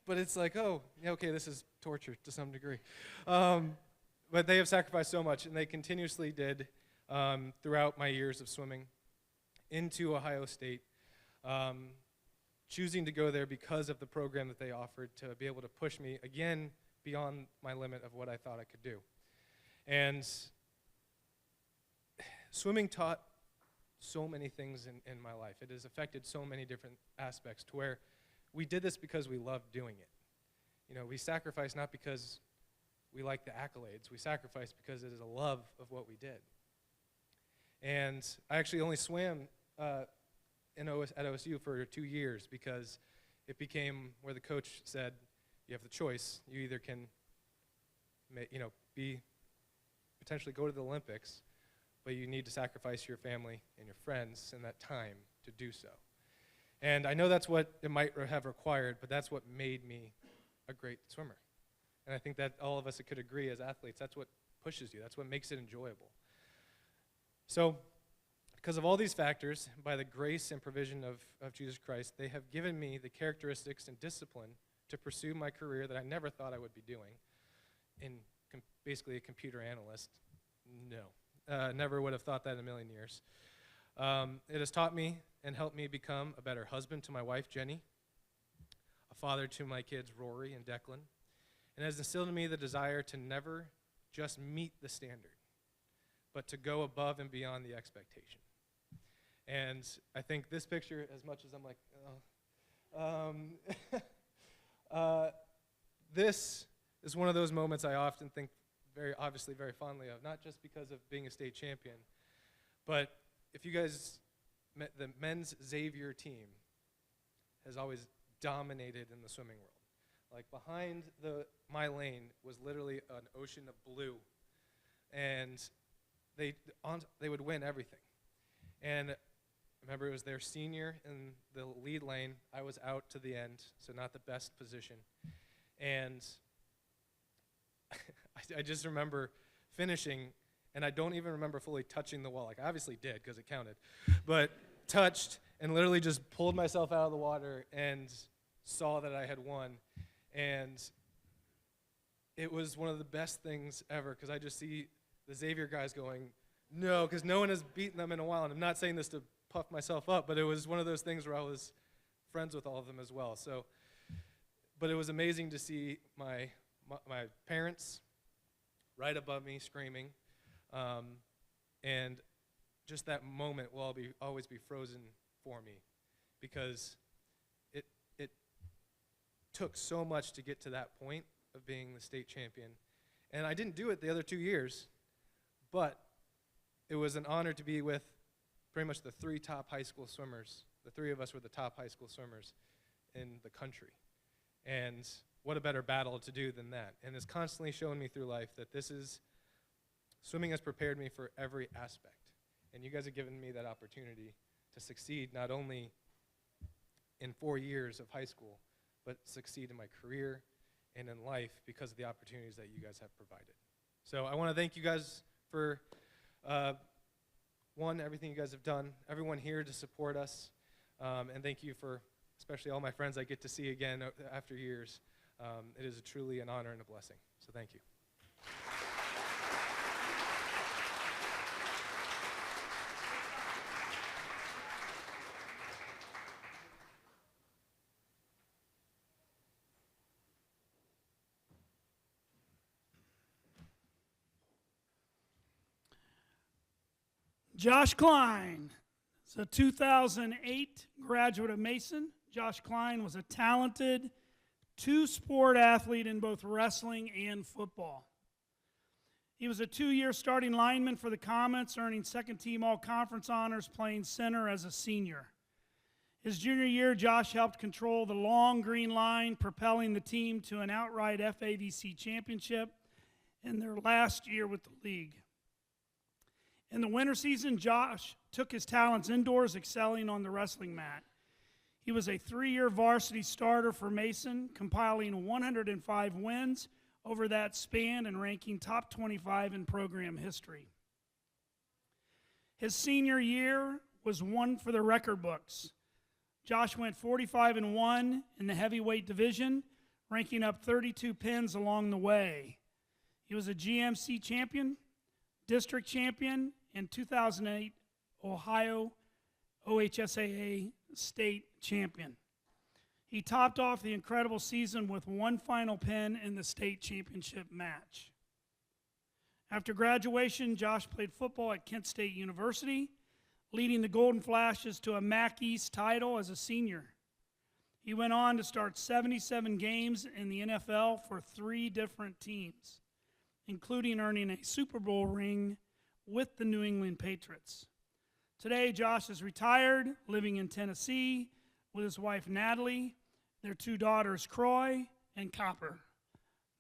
But it's like, oh, yeah, okay, this is torture to some degree. But they have sacrificed so much, and they continuously did throughout my years of swimming into Ohio State, choosing to go there because of the program that they offered to be able to push me, again, beyond my limit of what I thought I could do. And swimming taught so many things in my life. It has affected so many different aspects to where we did this because we loved doing it. You know, we sacrificed not because we like the accolades. We sacrificed because it is a love of what we did. And I actually only swam at OSU for 2 years because it became where the coach said, you have the choice. You either can, potentially go to the Olympics, but you need to sacrifice your family and your friends and that time to do so. And I know that's what it might have required, but that's what made me a great swimmer. And I think that all of us could agree as athletes, that's what pushes you. That's what makes it enjoyable. So, because of all these factors, by the grace and provision of Jesus Christ, they have given me the characteristics and discipline to pursue my career that I never thought I would be doing in basically a computer analyst. No, never would have thought that in a million years. It has taught me and helped me become a better husband to my wife, Jenny, a father to my kids, Rory and Declan, and has instilled in me the desire to never just meet the standard, but to go above and beyond the expectation. And I think this picture, as much as I'm like, this is one of those moments I often think very fondly of, not just because of being a state champion, but if you guys met the men's Xavier team has always dominated in the swimming world. Like behind my lane was literally an ocean of blue, and they would win everything. And remember, it was their senior in the lead lane. I was out to the end, so not the best position. And I just remember finishing, and I don't even remember fully touching the wall. Like, I obviously did because it counted, but touched and literally just pulled myself out of the water and saw that I had won. And it was one of the best things ever because I just see the Xavier guys going, no, because no one has beaten them in a while. And I'm not saying this to puff myself up, but it was one of those things where I was friends with all of them as well. So, but it was amazing to see my parents right above me screaming, and just that moment will always be frozen for me because it took so much to get to that point of being the state champion. And I didn't do it the other 2 years, but it was an honor to be with pretty much the 3 top high school swimmers. The 3 of us were the top high school swimmers in the country. And what a better battle to do than that. And it's constantly showing me through life that swimming has prepared me for every aspect. And you guys have given me that opportunity to succeed not only in 4 years of high school, but succeed in my career and in life because of the opportunities that you guys have provided. So I want to thank you guys for, everything you guys have done, everyone here to support us, and thank you for especially all my friends I get to see again after years. It is truly an honor and a blessing, so thank you. Josh Klein is a 2008 graduate of Mason. Josh Klein was a talented two-sport athlete in both wrestling and football. He was a 2-year starting lineman for the Comets, earning second-team all-conference honors playing center as a senior. His junior year, Josh helped control the long green line, propelling the team to an outright FAVC championship in their last year with the league. In the winter season, Josh took his talents indoors, excelling on the wrestling mat. He was a 3-year varsity starter for Mason, compiling 105 wins over that span and ranking top 25 in program history. His senior year was one for the record books. Josh went 45-1 in the heavyweight division, ranking up 32 pins along the way. He was a GMC champion, district champion, and 2008 Ohio OHSAA state champion. He topped off the incredible season with one final pin in the state championship match. After graduation, Josh played football at Kent State University, leading the Golden Flashes to a MAC East title as a senior. He went on to start 77 games in the NFL for 3 different teams, including earning a Super Bowl ring with the New England Patriots. Today, Josh is retired, living in Tennessee with his wife, Natalie, their 2 daughters, Croy and Copper.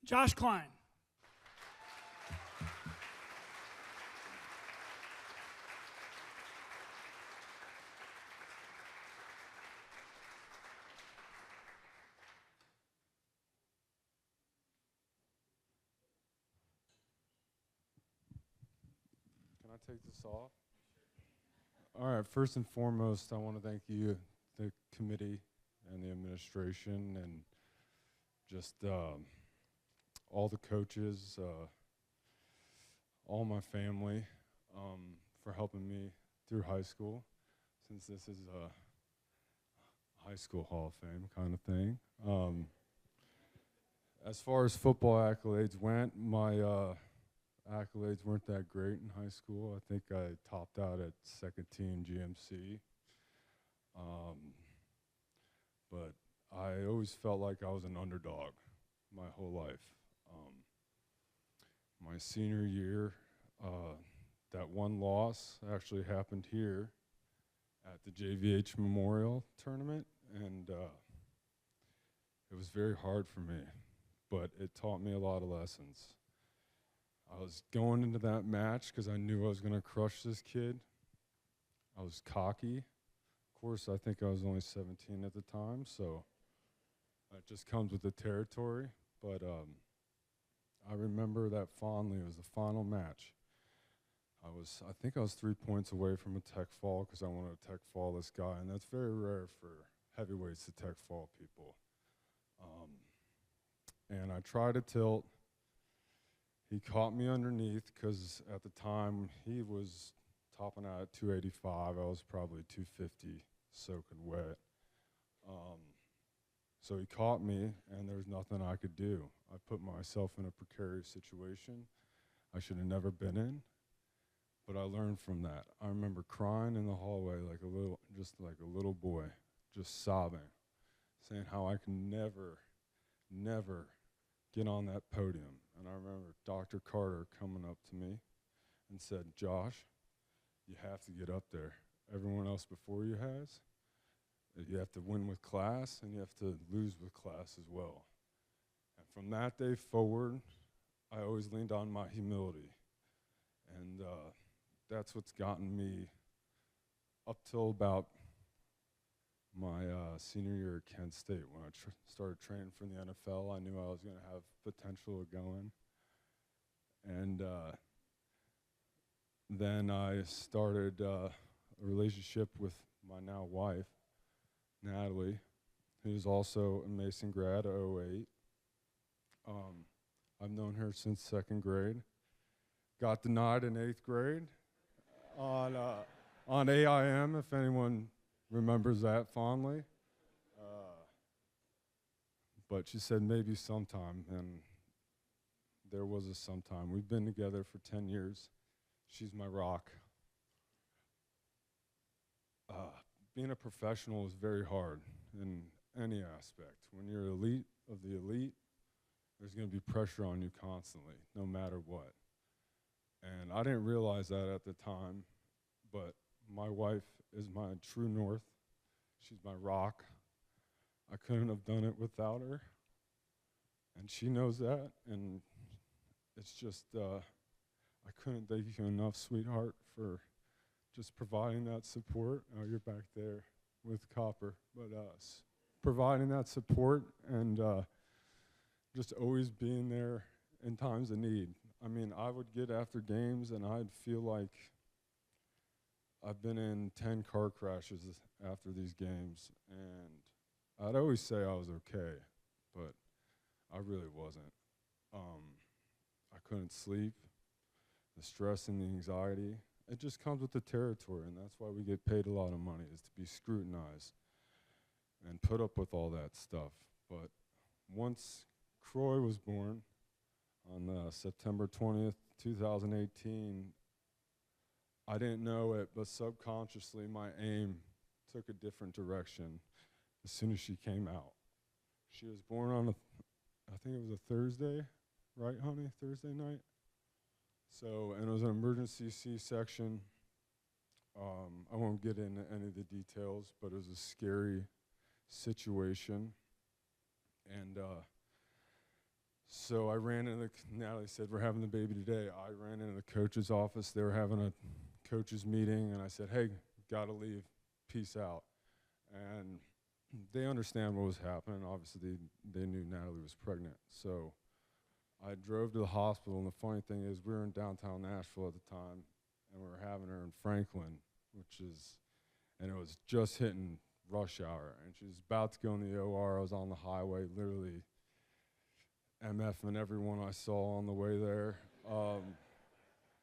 Josh Klein. Can I take this off? All right, first and foremost, I want to thank you, the committee and the administration, and just all the coaches, all my family, for helping me through high school, since this is a high school Hall of Fame kind of thing. As far as football accolades went, my accolades weren't that great in high school. I think I topped out at second team GMC. But I always felt like I was an underdog my whole life. My senior year, that one loss actually happened here at the JVH Memorial Tournament, and it was very hard for me, but it taught me a lot of lessons. I was going into that match because I knew I was going to crush this kid. I was cocky. Of course, I think I was only 17 at the time, so that just comes with the territory. But I remember that fondly. It was the final match. I think I was 3 points away from a tech fall because I wanted to tech fall this guy, and that's very rare for heavyweights to tech fall people. And I tried to tilt. He caught me underneath because at the time he was topping out at 285. I was probably 250, soaking wet. So he caught me, and there's nothing I could do. I put myself in a precarious situation I should have never been in, but I learned from that. I remember crying in the hallway like just like a little boy, just sobbing, saying how I can never get on that podium. And I remember Dr. Carter coming up to me and said, Josh, you have to get up there. Everyone else before you has. You have to win with class, and you have to lose with class as well. And from that day forward, I always leaned on my humility. And that's what's gotten me up till about my senior year at Kent State. When I started training for the NFL, I knew I was going to have potential of going. And then I started a relationship with my now wife, Natalie, who's also a Mason grad, 08. I've known her since 2nd grade. Got denied in 8th grade on AIM, if anyone remembers that fondly. But she said maybe sometime, and there was a sometime. We've been together for 10 years. She's my rock. Being a professional is very hard in any aspect. When you're elite of the elite, there's going to be pressure on you constantly, no matter what. And I didn't realize that at the time, but my wife is my true north. She's my rock. I couldn't have done it without her, and she knows that, and it's just, I couldn't thank you enough, sweetheart, for just providing that support. Oh, you're back there with Copper, but providing that support and just always being there in times of need. I mean, I would get after games and I'd feel like I've been in 10 car crashes after these games, and I'd always say I was okay, but I really wasn't. I couldn't sleep, the stress and the anxiety. It just comes with the territory, and that's why we get paid a lot of money, is to be scrutinized and put up with all that stuff. But once Croy was born on September 20th, 2018, I didn't know it, but subconsciously my aim took a different direction as soon as she came out. She was born on I think it was a Thursday, right, honey? Thursday night? So, and it was an emergency C-section. I won't get into any of the details, but it was a scary situation. And so I ran into Natalie said, we're having the baby today. I ran into the coach's office. They were having a coach's meeting, and I said, hey, gotta leave, peace out. And they understand what was happening. Obviously, they knew Natalie was pregnant. So I drove to the hospital, and the funny thing is we were in downtown Nashville at the time, and we were having her in Franklin, and it was just hitting rush hour, and she was about to go in the OR. I was on the highway, literally MFing everyone I saw on the way there.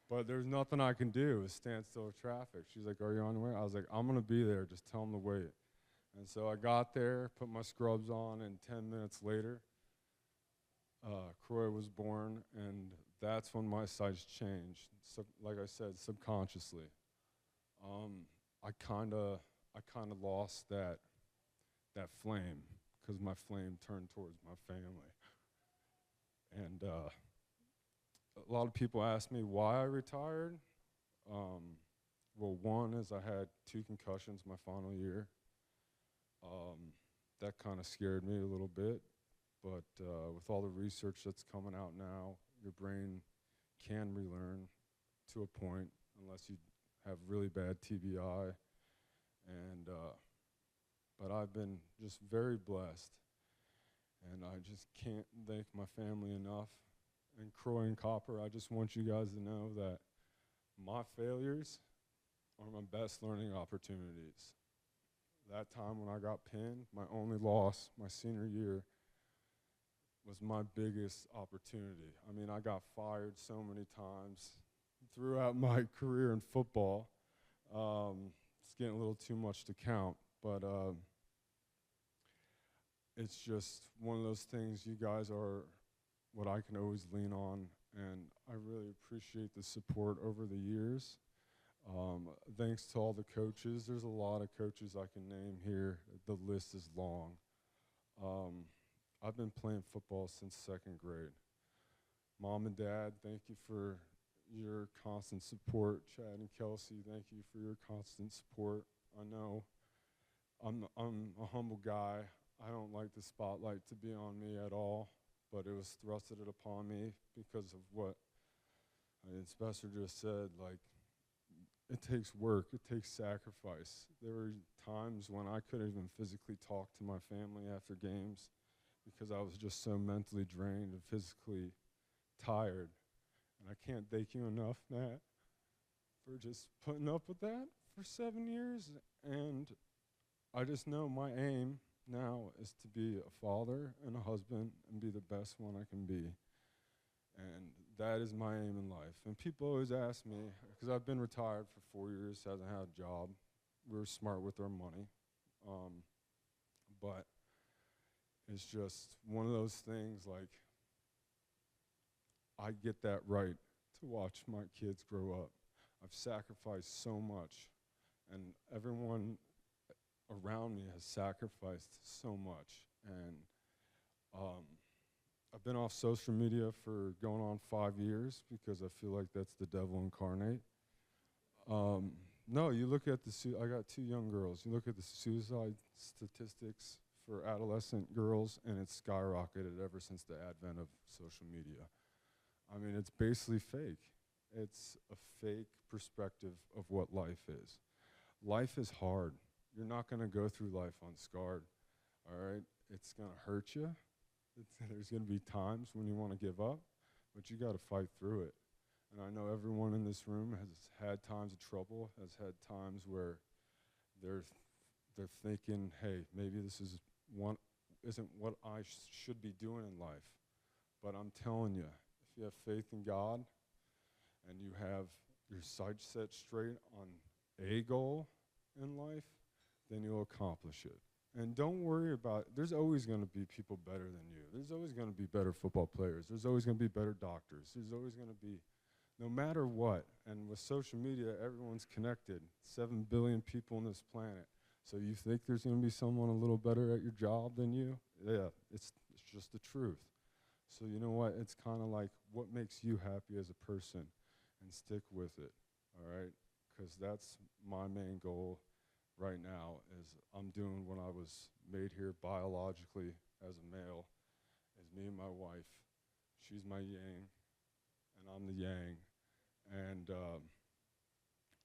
But there's nothing I can do. It was standstill traffic. She's like, are you on your way? I was like, I'm going to be there. Just tell them to wait. And so I got there, put my scrubs on, and 10 minutes later, Croy was born, and that's when my sights changed. So, like I said, subconsciously. I kind of lost that flame, because my flame turned towards my family. And a lot of people ask me why I retired. Well, one is I had 2 concussions my final year. That kind of scared me a little bit. But with all the research that's coming out now, your brain can relearn to a point, unless you have really bad TBI. And but I've been just very blessed, and I just can't thank my family enough. And Croy and Copper, I just want you guys to know that my failures are my best learning opportunities. That time when I got pinned, my only loss my senior year was my biggest opportunity. I mean, I got fired so many times throughout my career in football. It's getting a little too much to count, but it's just one of those things. You guys are what I can always lean on, and I really appreciate the support over the years. Thanks to all the coaches. There's a lot of coaches I can name here. The list is long. I've been playing football since 2nd grade. Mom and Dad, thank you for your constant support. Chad and Kelsey, thank you for your constant support. I know I'm a humble guy. I don't like the spotlight to be on me at all, but it was thrusted upon me because of what Spencer just said. Like, it takes work, it takes sacrifice. There were times when I couldn't even physically talk to my family after games because I was just so mentally drained and physically tired. And I can't thank you enough, Matt, for just putting up with that for 7 years. And I just know my aim now is to be a father and a husband and be the best one I can be. And that is my aim in life. And people always ask me, because I've been retired for 4 years, hasn't had a job. We're smart with our money. But it's just one of those things, like, I get that right to watch my kids grow up. I've sacrificed so much, and everyone around me has sacrificed so much. And I've been off social media for going on 5 years because I feel like that's the devil incarnate. No, you look at I got 2 young girls. You look at the suicide statistics for adolescent girls, and it's skyrocketed ever since the advent of social media. I mean, it's basically fake. It's a fake perspective of what life is. Life is hard. You're not going to go through life unscarred, all right? It's going to hurt you. There's going to be times when you want to give up, but you got to fight through it. And I know everyone in this room has had times of trouble, has had times where they're thinking, hey, maybe this isn't what I should be doing in life. But I'm telling you, if you have faith in God and you have your sights set straight on a goal in life, then you'll accomplish it. And don't worry about, there's always going to be people better than you. There's always going to be better football players. There's always going to be better doctors. There's always going to be, no matter what. And with social media, everyone's connected. 7 billion people on this planet. So you think there's going to be someone a little better at your job than you? Yeah, it's just the truth. So you know what? It's kind of like, what makes you happy as a person? And stick with it, all right? Because that's my main goal right now, is I'm doing what I was made here biologically as a male, is me and my wife. She's my yang, and I'm the yang. And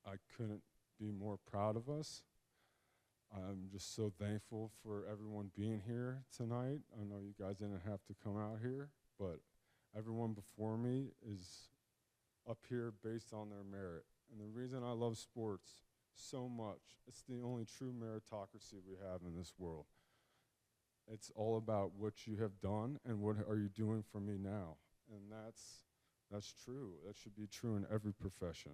I couldn't be more proud of us. I'm just so thankful for everyone being here tonight. I know you guys didn't have to come out here, but everyone before me is up here based on their merit. And the reason I love sports so much, it's the only true meritocracy we have in this world. It's all about what you have done and what are you doing for me now. And that's true. That should be true in every profession.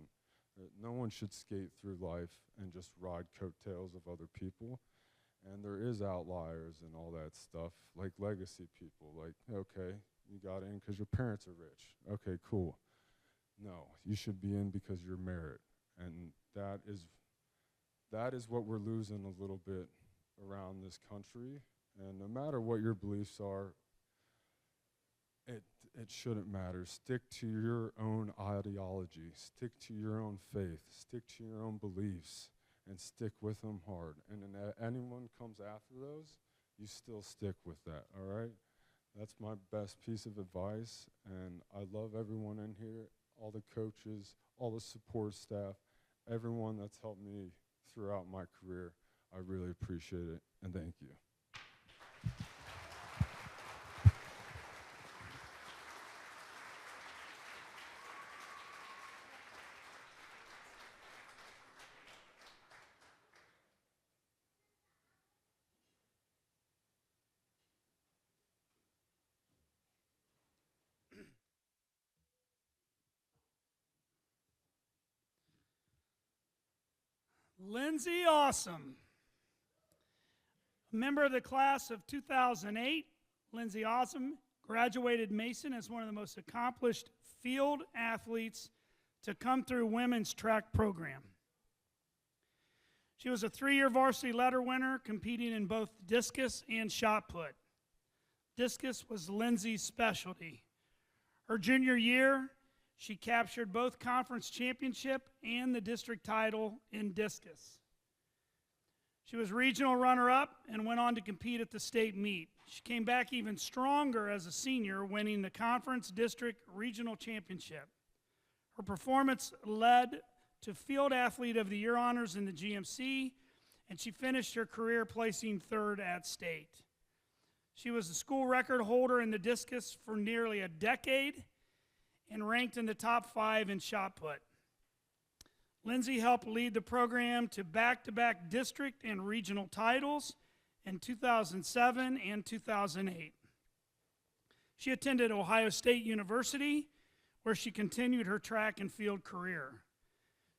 No one should skate through life and just ride coattails of other people. And there is outliers and all that stuff, like legacy people. Like, okay, you got in because your parents are rich. Okay, cool. No, you should be in because your merit. And that is what we're losing a little bit around this country. And no matter what your beliefs are, it shouldn't matter. Stick to your own ideology. Stick to your own faith. Stick to your own beliefs. And stick with them hard. And then anyone comes after those, you still stick with that, all right? That's my best piece of advice. And I love everyone in here, all the coaches, all the support staff, everyone that's helped me throughout my career. I really appreciate it, and thank you. Lindsay Awesome. A member of the class of 2008, Lindsay Awesome graduated Mason as one of the most accomplished field athletes to come through women's track program. She was a 3-year varsity letter winner, competing in both discus and shot put. Discus was Lindsay's specialty. Her junior year, she captured both conference championship and the district title in discus. She was regional runner-up and went on to compete at the state meet. She came back even stronger as a senior, winning the conference, district, regional championship. Her performance led to Field Athlete of the Year honors in the GMC, and she finished her career placing third at state. She was the school record holder in the discus for nearly a decade and ranked in the top 5 in shot put. Lindsay helped lead the program to back-to-back district and regional titles in 2007 and 2008. She attended Ohio State University, where she continued her track and field career.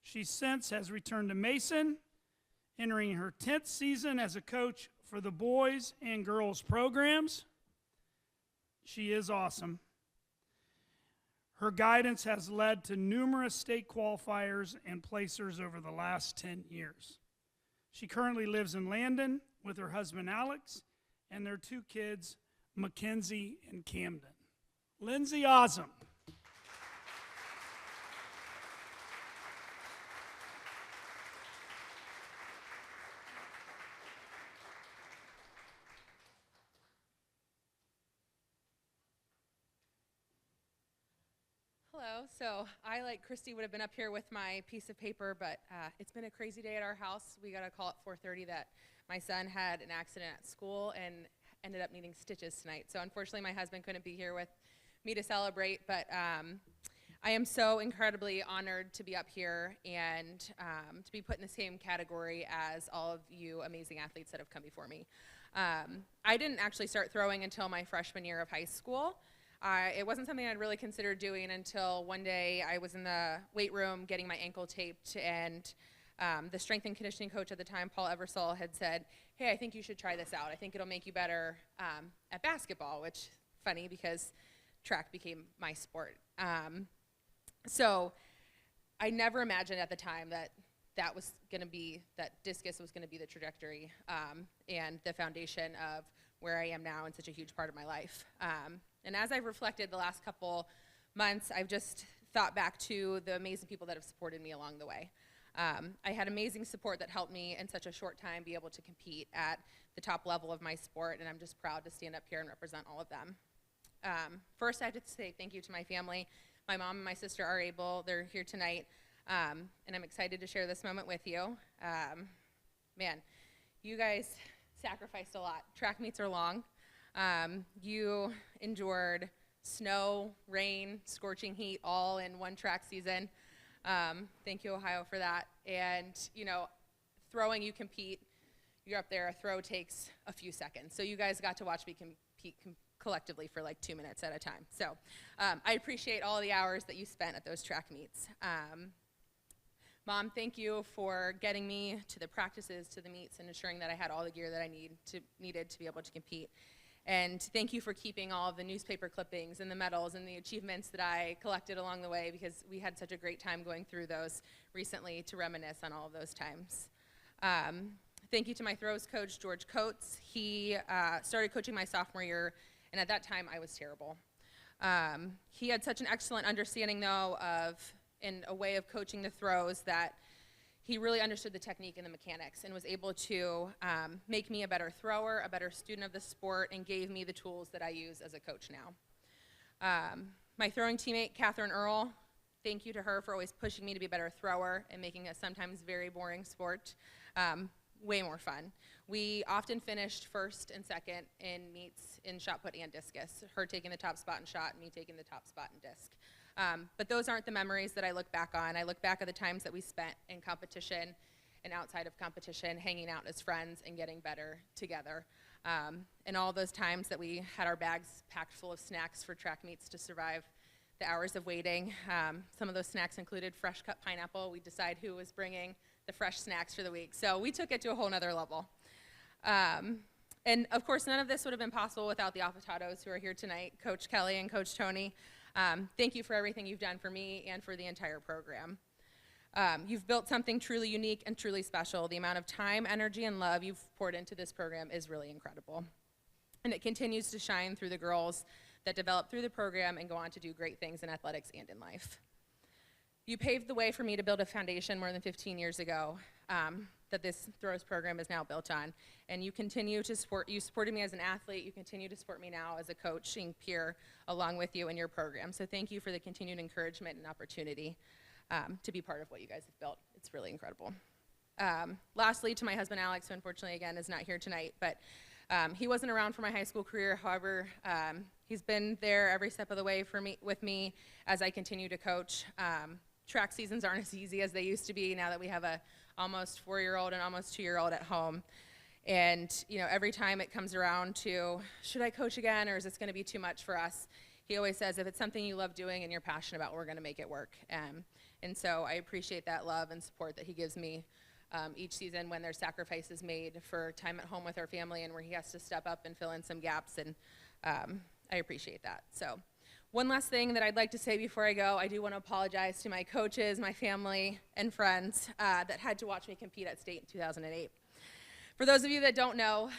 She since has returned to Mason, entering her 10th season as a coach for the boys and girls programs. She is awesome. Her guidance has led to numerous state qualifiers and placers over the last 10 years. She currently lives in Landon with her husband Alex and their 2 kids, Mackenzie and Camden. Lindsay Awesome. Hello. So I, like Christy, would have been up here with my piece of paper, but it's been a crazy day at our house. We got a call at 4:30 that my son had an accident at school and ended up needing stitches tonight. So unfortunately, my husband couldn't be here with me to celebrate, but I am so incredibly honored to be up here and to be put in the same category as all of you amazing athletes that have come before me. I didn't actually start throwing until my freshman year of high school. It wasn't something I'd really considered doing until one day I was in the weight room getting my ankle taped, and the strength and conditioning coach at the time, Paul Eversole, had said, "Hey, I think you should try this out. I think it'll make you better at basketball," which, funny because track became my sport. So I never imagined at the time that that discus was going to be the trajectory and the foundation of where I am now and such a huge part of my life. And as I've reflected the last couple months, I've just thought back to the amazing people that have supported me along the way. I had amazing support that helped me in such a short time be able to compete at the top level of my sport, and I'm just proud to stand up here and represent all of them. First, I have to say thank you to my family. My mom and my sister are able, they're here tonight, and I'm excited to share this moment with you. Man, you guys sacrificed a lot. Track meets are long. You endured snow, rain, scorching heat all in one track season. Thank you, Ohio, for that. And, you know, throwing, you compete. You're up there, a throw takes a few seconds. So you guys got to watch me compete collectively for like 2 minutes at a time. So I appreciate all the hours that you spent at those track meets. Mom, thank you for getting me to the practices, to the meets, and ensuring that I had all the gear that I needed to be able to compete. And thank you for keeping all of the newspaper clippings and the medals and the achievements that I collected along the way, because we had such a great time going through those recently to reminisce on all of those times. Thank you to my throws coach, George Coates. He started coaching my sophomore year, and at that time I was terrible. He had such an excellent understanding, though, in a way of coaching the throws, that he really understood the technique and the mechanics and was able to make me a better thrower, a better student of the sport, and gave me the tools that I use as a coach now. My throwing teammate, Catherine Earle, thank you to her for always pushing me to be a better thrower and making a sometimes very boring sport way more fun. We often finished first and second in meets in shot put and discus, her taking the top spot in shot and me taking the top spot in disc. But those aren't the memories that I look back on. I look back at the times that we spent in competition and outside of competition, hanging out as friends and getting better together. And all those times that we had our bags packed full of snacks for track meets to survive the hours of waiting. Some of those snacks included fresh cut pineapple. We'd decide who was bringing the fresh snacks for the week. So we took it to a whole nother level. And of course, none of this would have been possible without the Affotatos who are here tonight, Coach Kelly and Coach Tony. Thank you for everything you've done for me and for the entire program. You've built something truly unique and truly special. The amount of time, energy, and love you've poured into this program is really incredible. And it continues to shine through the girls that develop through the program and go on to do great things in athletics and in life. You paved the way for me to build a foundation more than 15 years ago that this throws program is now built on. And you continue to you supported me as an athlete, you continue to support me now as a coaching peer along with you in your program. So thank you for the continued encouragement and opportunity to be part of what you guys have built. It's really incredible. Lastly, to my husband Alex, who unfortunately again is not here tonight, but he wasn't around for my high school career. However, he's been there every step of the way with me as I continue to coach. Track seasons aren't as easy as they used to be now that we have a almost 4-year-old and almost 2-year-old at home. And you know, every time it comes around to, should I coach again, or is this going to be too much for us? He always says, if it's something you love doing and you're passionate about, we're going to make it work. And so I appreciate that love and support that he gives me each season when there's sacrifices made for time at home with our family and where he has to step up and fill in some gaps, and I appreciate that. So one last thing that I'd like to say before I go, I do want to apologize to my coaches, my family, and friends that had to watch me compete at state in 2008. For those of you that don't know,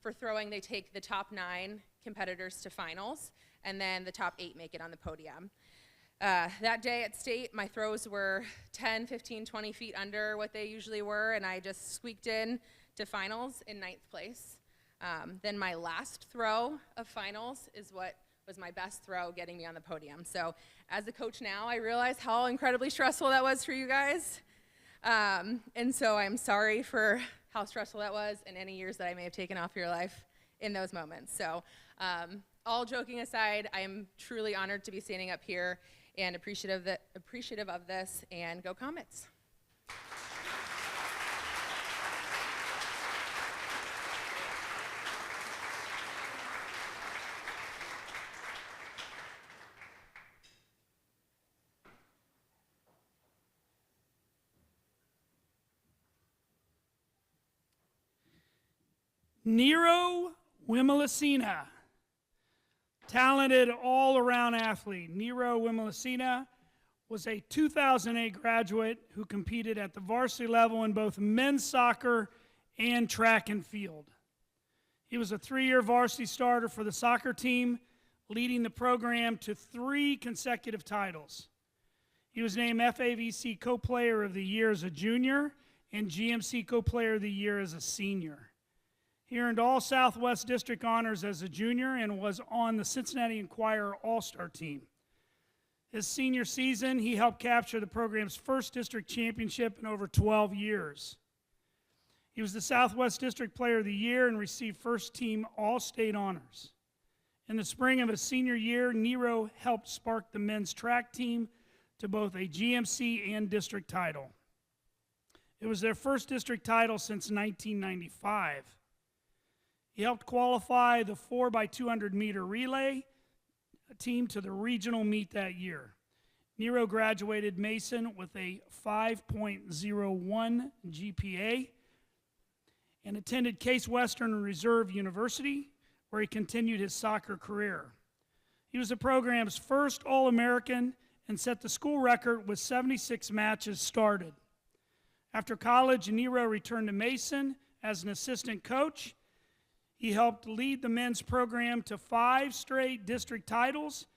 for throwing, they take the top 9 competitors to finals, and then the top 8 make it on the podium. That day at state, my throws were 10, 15, 20 feet under what they usually were, and I just squeaked in to finals in 9th place. Then my last throw of finals is what was my best throw, getting me on the podium. So as a coach now, I realize how incredibly stressful that was for you guys. And so I'm sorry for how stressful that was and any years that I may have taken off your life in those moments. So all joking aside, I am truly honored to be standing up here and appreciative of this, and go Comets. Nero Wimilicina, talented all-around athlete. Nero Wimilicina was a 2008 graduate who competed at the varsity level in both men's soccer and track and field. He was a 3-year varsity starter for the soccer team, leading the program to 3 consecutive titles. He was named FAVC Co-Player of the Year as a junior and GMC Co-Player of the Year as a senior. He earned all Southwest District honors as a junior and was on the Cincinnati Enquirer All-Star team. His senior season, he helped capture the program's first district championship in over 12 years. He was the Southwest District Player of the Year and received first team All-State honors. In the spring of his senior year, Nero helped spark the men's track team to both a GMC and district title. It was their first district title since 1995. He helped qualify the 4x200 meter relay team to the regional meet that year. Nero graduated Mason with a 5.01 GPA and attended Case Western Reserve University, where he continued his soccer career. He was the program's first All-American and set the school record with 76 matches started. After college, Nero returned to Mason as an assistant coach. He helped lead the men's program to 5 straight district titles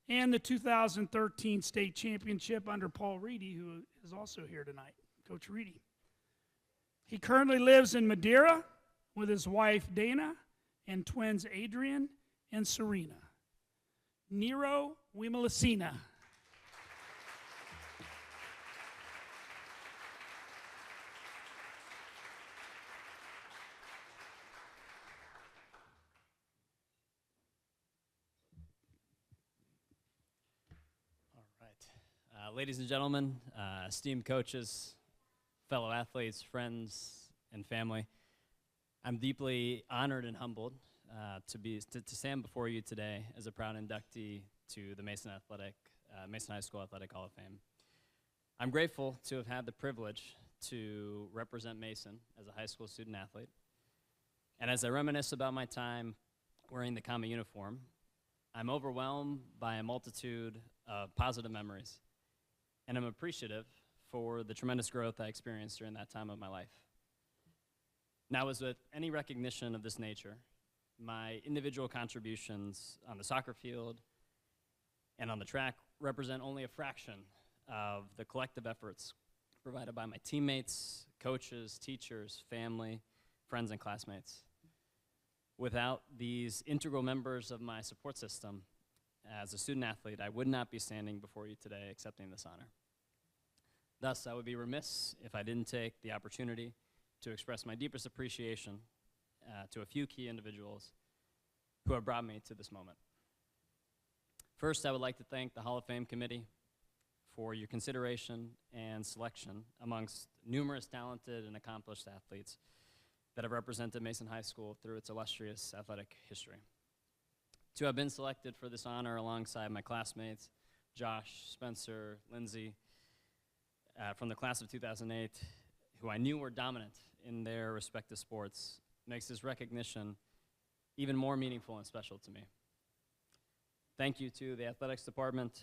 and the 2013 state championship under Paul Reedy, who is also here tonight, Coach Reedy. He currently lives in Madeira with his wife Dana and twins Adrian and Serena. Nero Wimilicina. Ladies and gentlemen, esteemed coaches, fellow athletes, friends, and family, I'm deeply honored and humbled to stand before you today as a proud inductee to the Mason High School Athletic Hall of Fame. I'm grateful to have had the privilege to represent Mason as a high school student athlete. And as I reminisce about my time wearing the Comet uniform, I'm overwhelmed by a multitude of positive memories. And I'm appreciative for the tremendous growth I experienced during that time of my life. Now, as with any recognition of this nature, my individual contributions on the soccer field and on the track represent only a fraction of the collective efforts provided by my teammates, coaches, teachers, family, friends, and classmates. Without these integral members of my support system, as a student athlete, I would not be standing before you today accepting this honor. Thus, I would be remiss if I didn't take the opportunity to express my deepest appreciation to a few key individuals who have brought me to this moment. First, I would like to thank the Hall of Fame Committee for your consideration and selection amongst numerous talented and accomplished athletes that have represented Mason High School through its illustrious athletic history. To have been selected for this honor alongside my classmates, Josh, Spencer, Lindsay, from the class of 2008, who I knew were dominant in their respective sports, makes this recognition even more meaningful and special to me. Thank you to the athletics department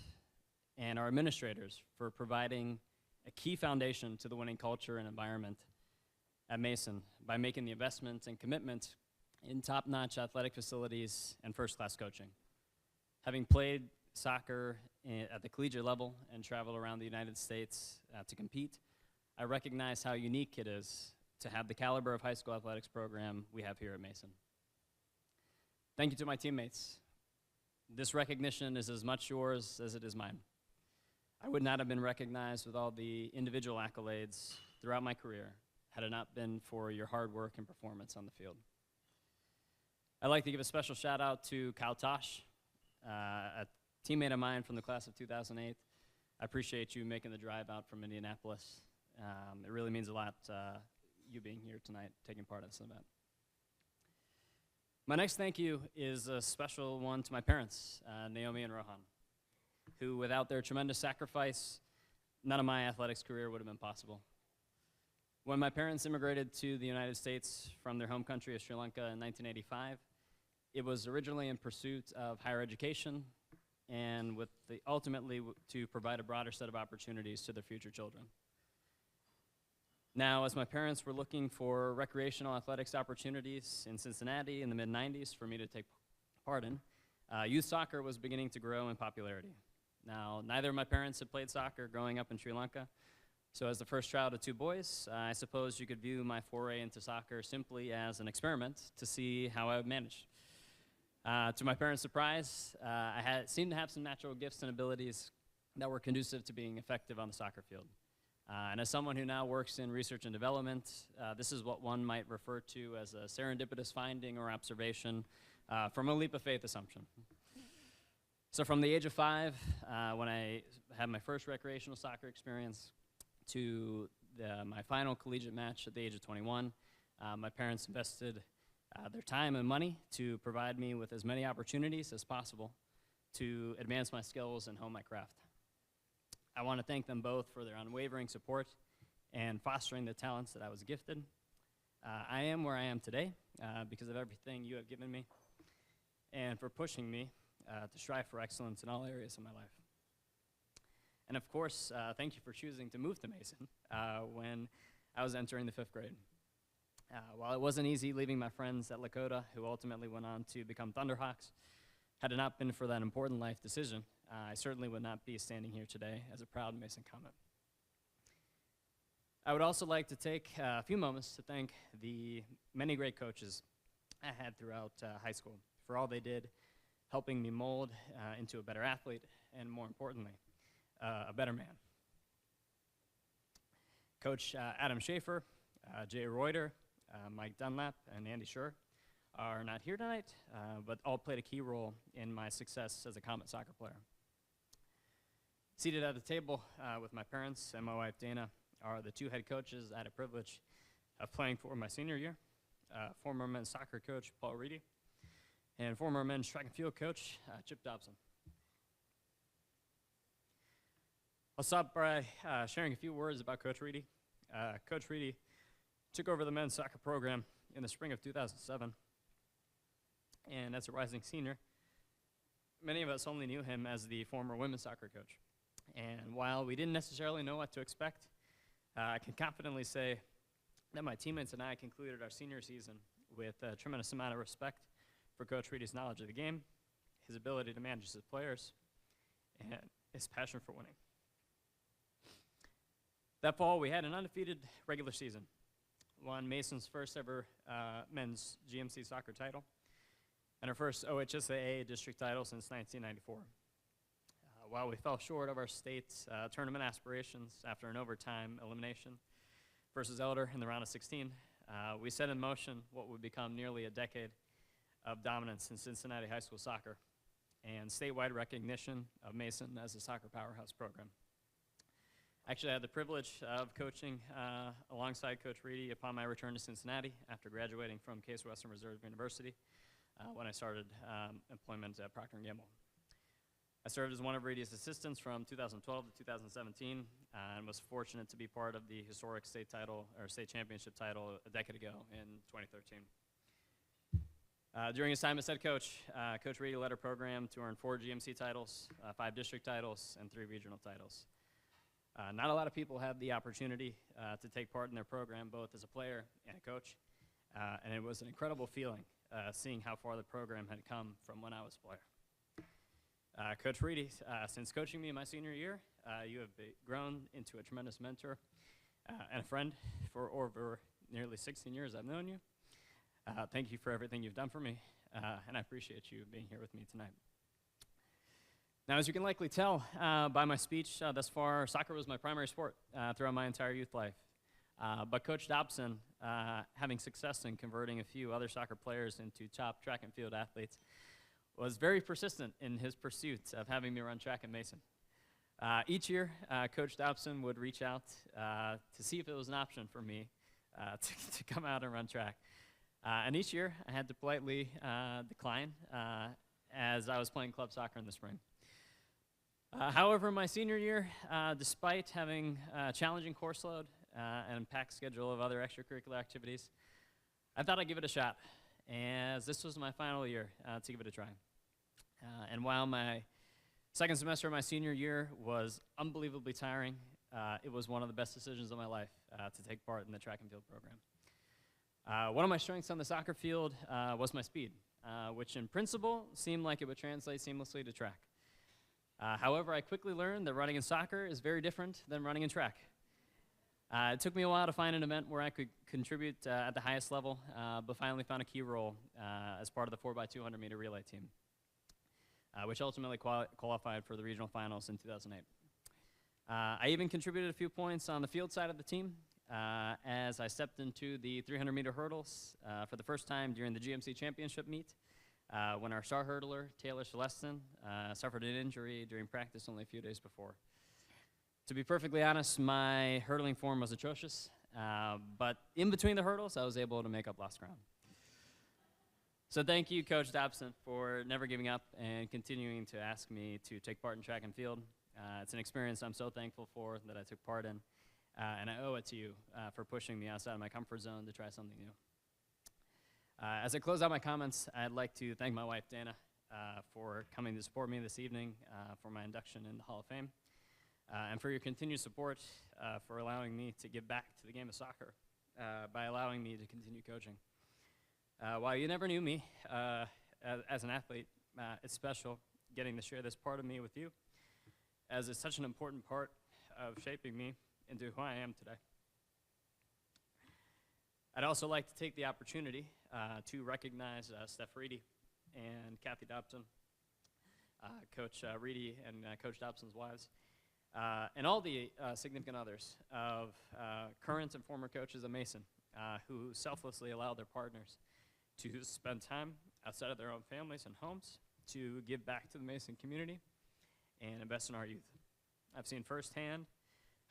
and our administrators for providing a key foundation to the winning culture and environment at Mason by making the investment and commitment in top-notch athletic facilities and first-class coaching. Having played soccer at the collegiate level and traveled around the United States to compete, I recognize how unique it is to have the caliber of high school athletics program we have here at Mason. Thank you to my teammates. This recognition is as much yours as it is mine. I would not have been recognized with all the individual accolades throughout my career had it not been for your hard work and performance on the field. I'd like to give a special shout out to Kyle Tosh, a teammate of mine from the class of 2008. I appreciate you making the drive out from Indianapolis. It really means a lot, you being here tonight, taking part in this event. My next thank you is a special one to my parents, Naomi and Rohan, who without their tremendous sacrifice, none of my athletics career would have been possible. When my parents immigrated to the United States from their home country of Sri Lanka in 1985, it was originally in pursuit of higher education and with the ultimately to provide a broader set of opportunities to their future children. Now, as my parents were looking for recreational athletics opportunities in Cincinnati in the mid-90s for me to take part in, youth soccer was beginning to grow in popularity. Now, neither of my parents had played soccer growing up in Sri Lanka, so as the first child of two boys, I suppose you could view my foray into soccer simply as an experiment to see how I would manage. To my parents' surprise, I seemed to have some natural gifts and abilities that were conducive to being effective on the soccer field. And as someone who now works in research and development, this is what one might refer to as a serendipitous finding or observation from a leap of faith assumption. So from the age of 5, when I had my first recreational soccer experience, to my final collegiate match at the age of 21, my parents invested their time and money to provide me with as many opportunities as possible to advance my skills and hone my craft. I want to thank them both for their unwavering support and fostering the talents that I was gifted. I am where I am today because of everything you have given me and for pushing me to strive for excellence in all areas of my life. And of course, thank you for choosing to move to Mason when I was entering the 5th grade. While it wasn't easy leaving my friends at Lakota, who ultimately went on to become Thunderhawks, had it not been for that important life decision, I certainly would not be standing here today as a proud Mason Comet. I would also like to take a few moments to thank the many great coaches I had throughout high school for all they did, helping me mold into a better athlete, and more importantly, a better man. Coach Adam Schaefer, Jay Reuter, Mike Dunlap, and Andy Schur are not here tonight, but all played a key role in my success as a Comet soccer player. Seated at the table with my parents and my wife Dana are the 2 head coaches I had a privilege of playing for my senior year, former men's soccer coach Paul Reedy, and former men's track and field coach Chip Dobson. I'll start by sharing a few words about Coach Reedy. Coach Reedy took over the men's soccer program in the spring of 2007, and as a rising senior, many of us only knew him as the former women's soccer coach. And while we didn't necessarily know what to expect, I can confidently say that my teammates and I concluded our senior season with a tremendous amount of respect for Coach Reedy's knowledge of the game, his ability to manage his players, and his passion for winning. That fall, we had an undefeated regular season, won Mason's first ever men's GMC soccer title, and our first OHSAA district title since 1994. While we fell short of our state's tournament aspirations after an overtime elimination versus Elder in the round of 16, we set in motion what would become nearly a decade of dominance in Cincinnati high school soccer and statewide recognition of Mason as a soccer powerhouse program. Actually, I had the privilege of coaching alongside Coach Reedy upon my return to Cincinnati after graduating from Case Western Reserve University when I started employment at Procter & Gamble. I served as one of Reedy's assistants from 2012 to 2017 and was fortunate to be part of the historic state title or state championship title a decade ago in 2013. During his time as head coach, Coach Reedy led our program to earn 4 GMC titles, 5 district titles, and 3 regional titles. Not a lot of people had the opportunity to take part in their program, both as a player and a coach, and it was an incredible feeling seeing how far the program had come from when I was a player. Coach Reedy, since coaching me in my senior year, you have grown into a tremendous mentor and a friend for over nearly 16 years I've known you. Thank you for everything you've done for me, and I appreciate you being here with me tonight. Now, as you can likely tell by my speech thus far, soccer was my primary sport throughout my entire youth life. But Coach Dobson, having success in converting a few other soccer players into top track and field athletes, was very persistent in his pursuit of having me run track at Mason. Each year, Coach Dobson would reach out to see if it was an option for me to come out and run track. And each year, I had to politely decline as I was playing club soccer in the spring. However, my senior year, despite having a challenging course load and a packed schedule of other extracurricular activities, I thought I'd give it a shot, as this was my final year to give it a try. And while my second semester of my senior year was unbelievably tiring, it was one of the best decisions of my life to take part in the track and field program. One of my strengths on the soccer field was my speed, which in principle seemed like it would translate seamlessly to track. However, I quickly learned that running in soccer is very different than running in track. It took me a while to find an event where I could contribute at the highest level, but finally found a key role as part of the 4x200 meter relay team, which ultimately qualified for the regional finals in 2008. I even contributed a few points on the field side of the team as I stepped into the 300 meter hurdles for the first time during the GMC championship meet when our star hurdler, Taylor Celestin, suffered an injury during practice only a few days before. To be perfectly honest, my hurdling form was atrocious, but in between the hurdles, I was able to make up lost ground. So thank you, Coach Dobson, for never giving up and continuing to ask me to take part in track and field. It's an experience I'm so thankful for that I took part in, and I owe it to you for pushing me outside of my comfort zone to try something new. As I close out my comments, I'd like to thank my wife, Dana, for coming to support me this evening for my induction in the Hall of Fame, and for your continued support for allowing me to give back to the game of soccer by allowing me to continue coaching. While you never knew me as an athlete, it's special getting to share this part of me with you, as it's such an important part of shaping me into who I am today. I'd also like to take the opportunity to recognize Steph Reedy and Kathy Dobson, Coach Reedy and Coach Dobson's wives, and all the significant others of current and former coaches of Mason who selflessly allow their partners to spend time outside of their own families and homes to give back to the Mason community and invest in our youth. I've seen firsthand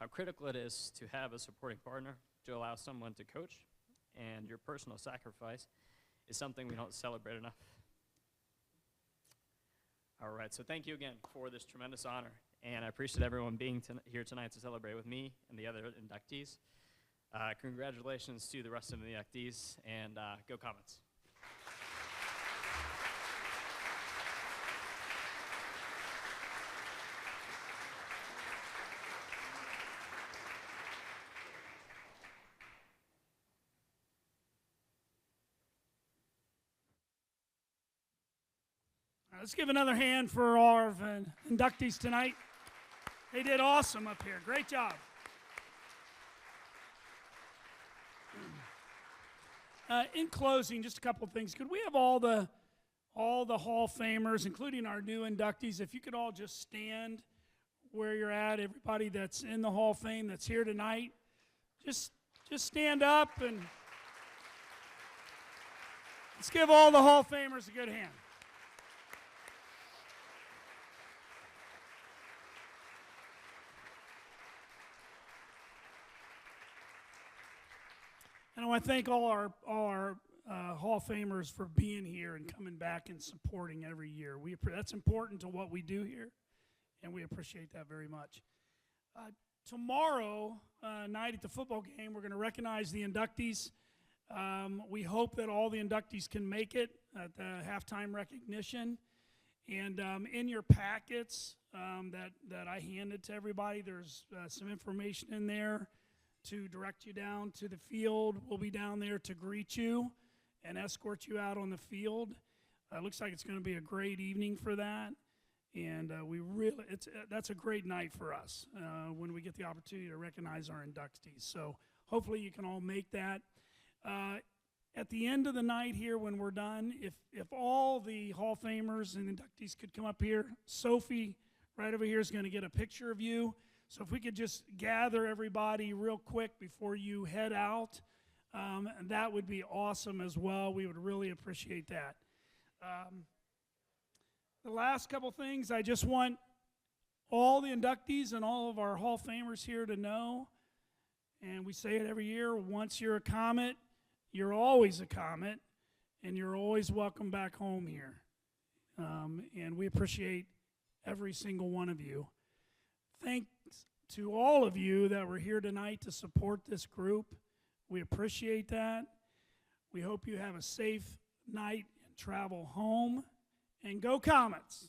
how critical it is to have a supporting partner to allow someone to coach, and your personal sacrifice is something we don't celebrate enough. All right, so thank you again for this tremendous honor, and I appreciate everyone being here tonight to celebrate with me and the other inductees. Congratulations to the rest of the inductees, and go Comets. Let's give another hand for our inductees tonight. They did awesome up here. Great job. In closing, just a couple of things. Could we have all the Hall of Famers, including our new inductees, if you could all just stand where you're at, everybody that's in the Hall of Fame that's here tonight, just stand up and let's give all the Hall of Famers a good hand. And I want to thank all our Hall of Famers for being here and coming back and supporting every year. That's important to what we do here, and we appreciate that very much. Tomorrow night at the football game, we're going to recognize the inductees. We hope that all the inductees can make it at the halftime recognition. And in your packets that I handed to everybody, there's some information in there to direct you down to the field. We'll be down there to greet you and escort you out on the field. Looks like it's going to be a great evening for that. And that's a great night for us when we get the opportunity to recognize our inductees. So hopefully you can all make that. At the end of the night here when we're done, if all the Hall of Famers and inductees could come up here, Sophie right over here is going to get a picture of you. So if we could just gather everybody real quick before you head out, that would be awesome as well. We would really appreciate that. The last couple things, I just want all the inductees and all of our Hall of Famers here to know, and we say it every year, once you're a Comet, you're always a Comet, and you're always welcome back home here. And we appreciate every single one of you. Thanks to all of you that were here tonight to support this group. We appreciate that. We hope you have a safe night and travel home. And go Comets!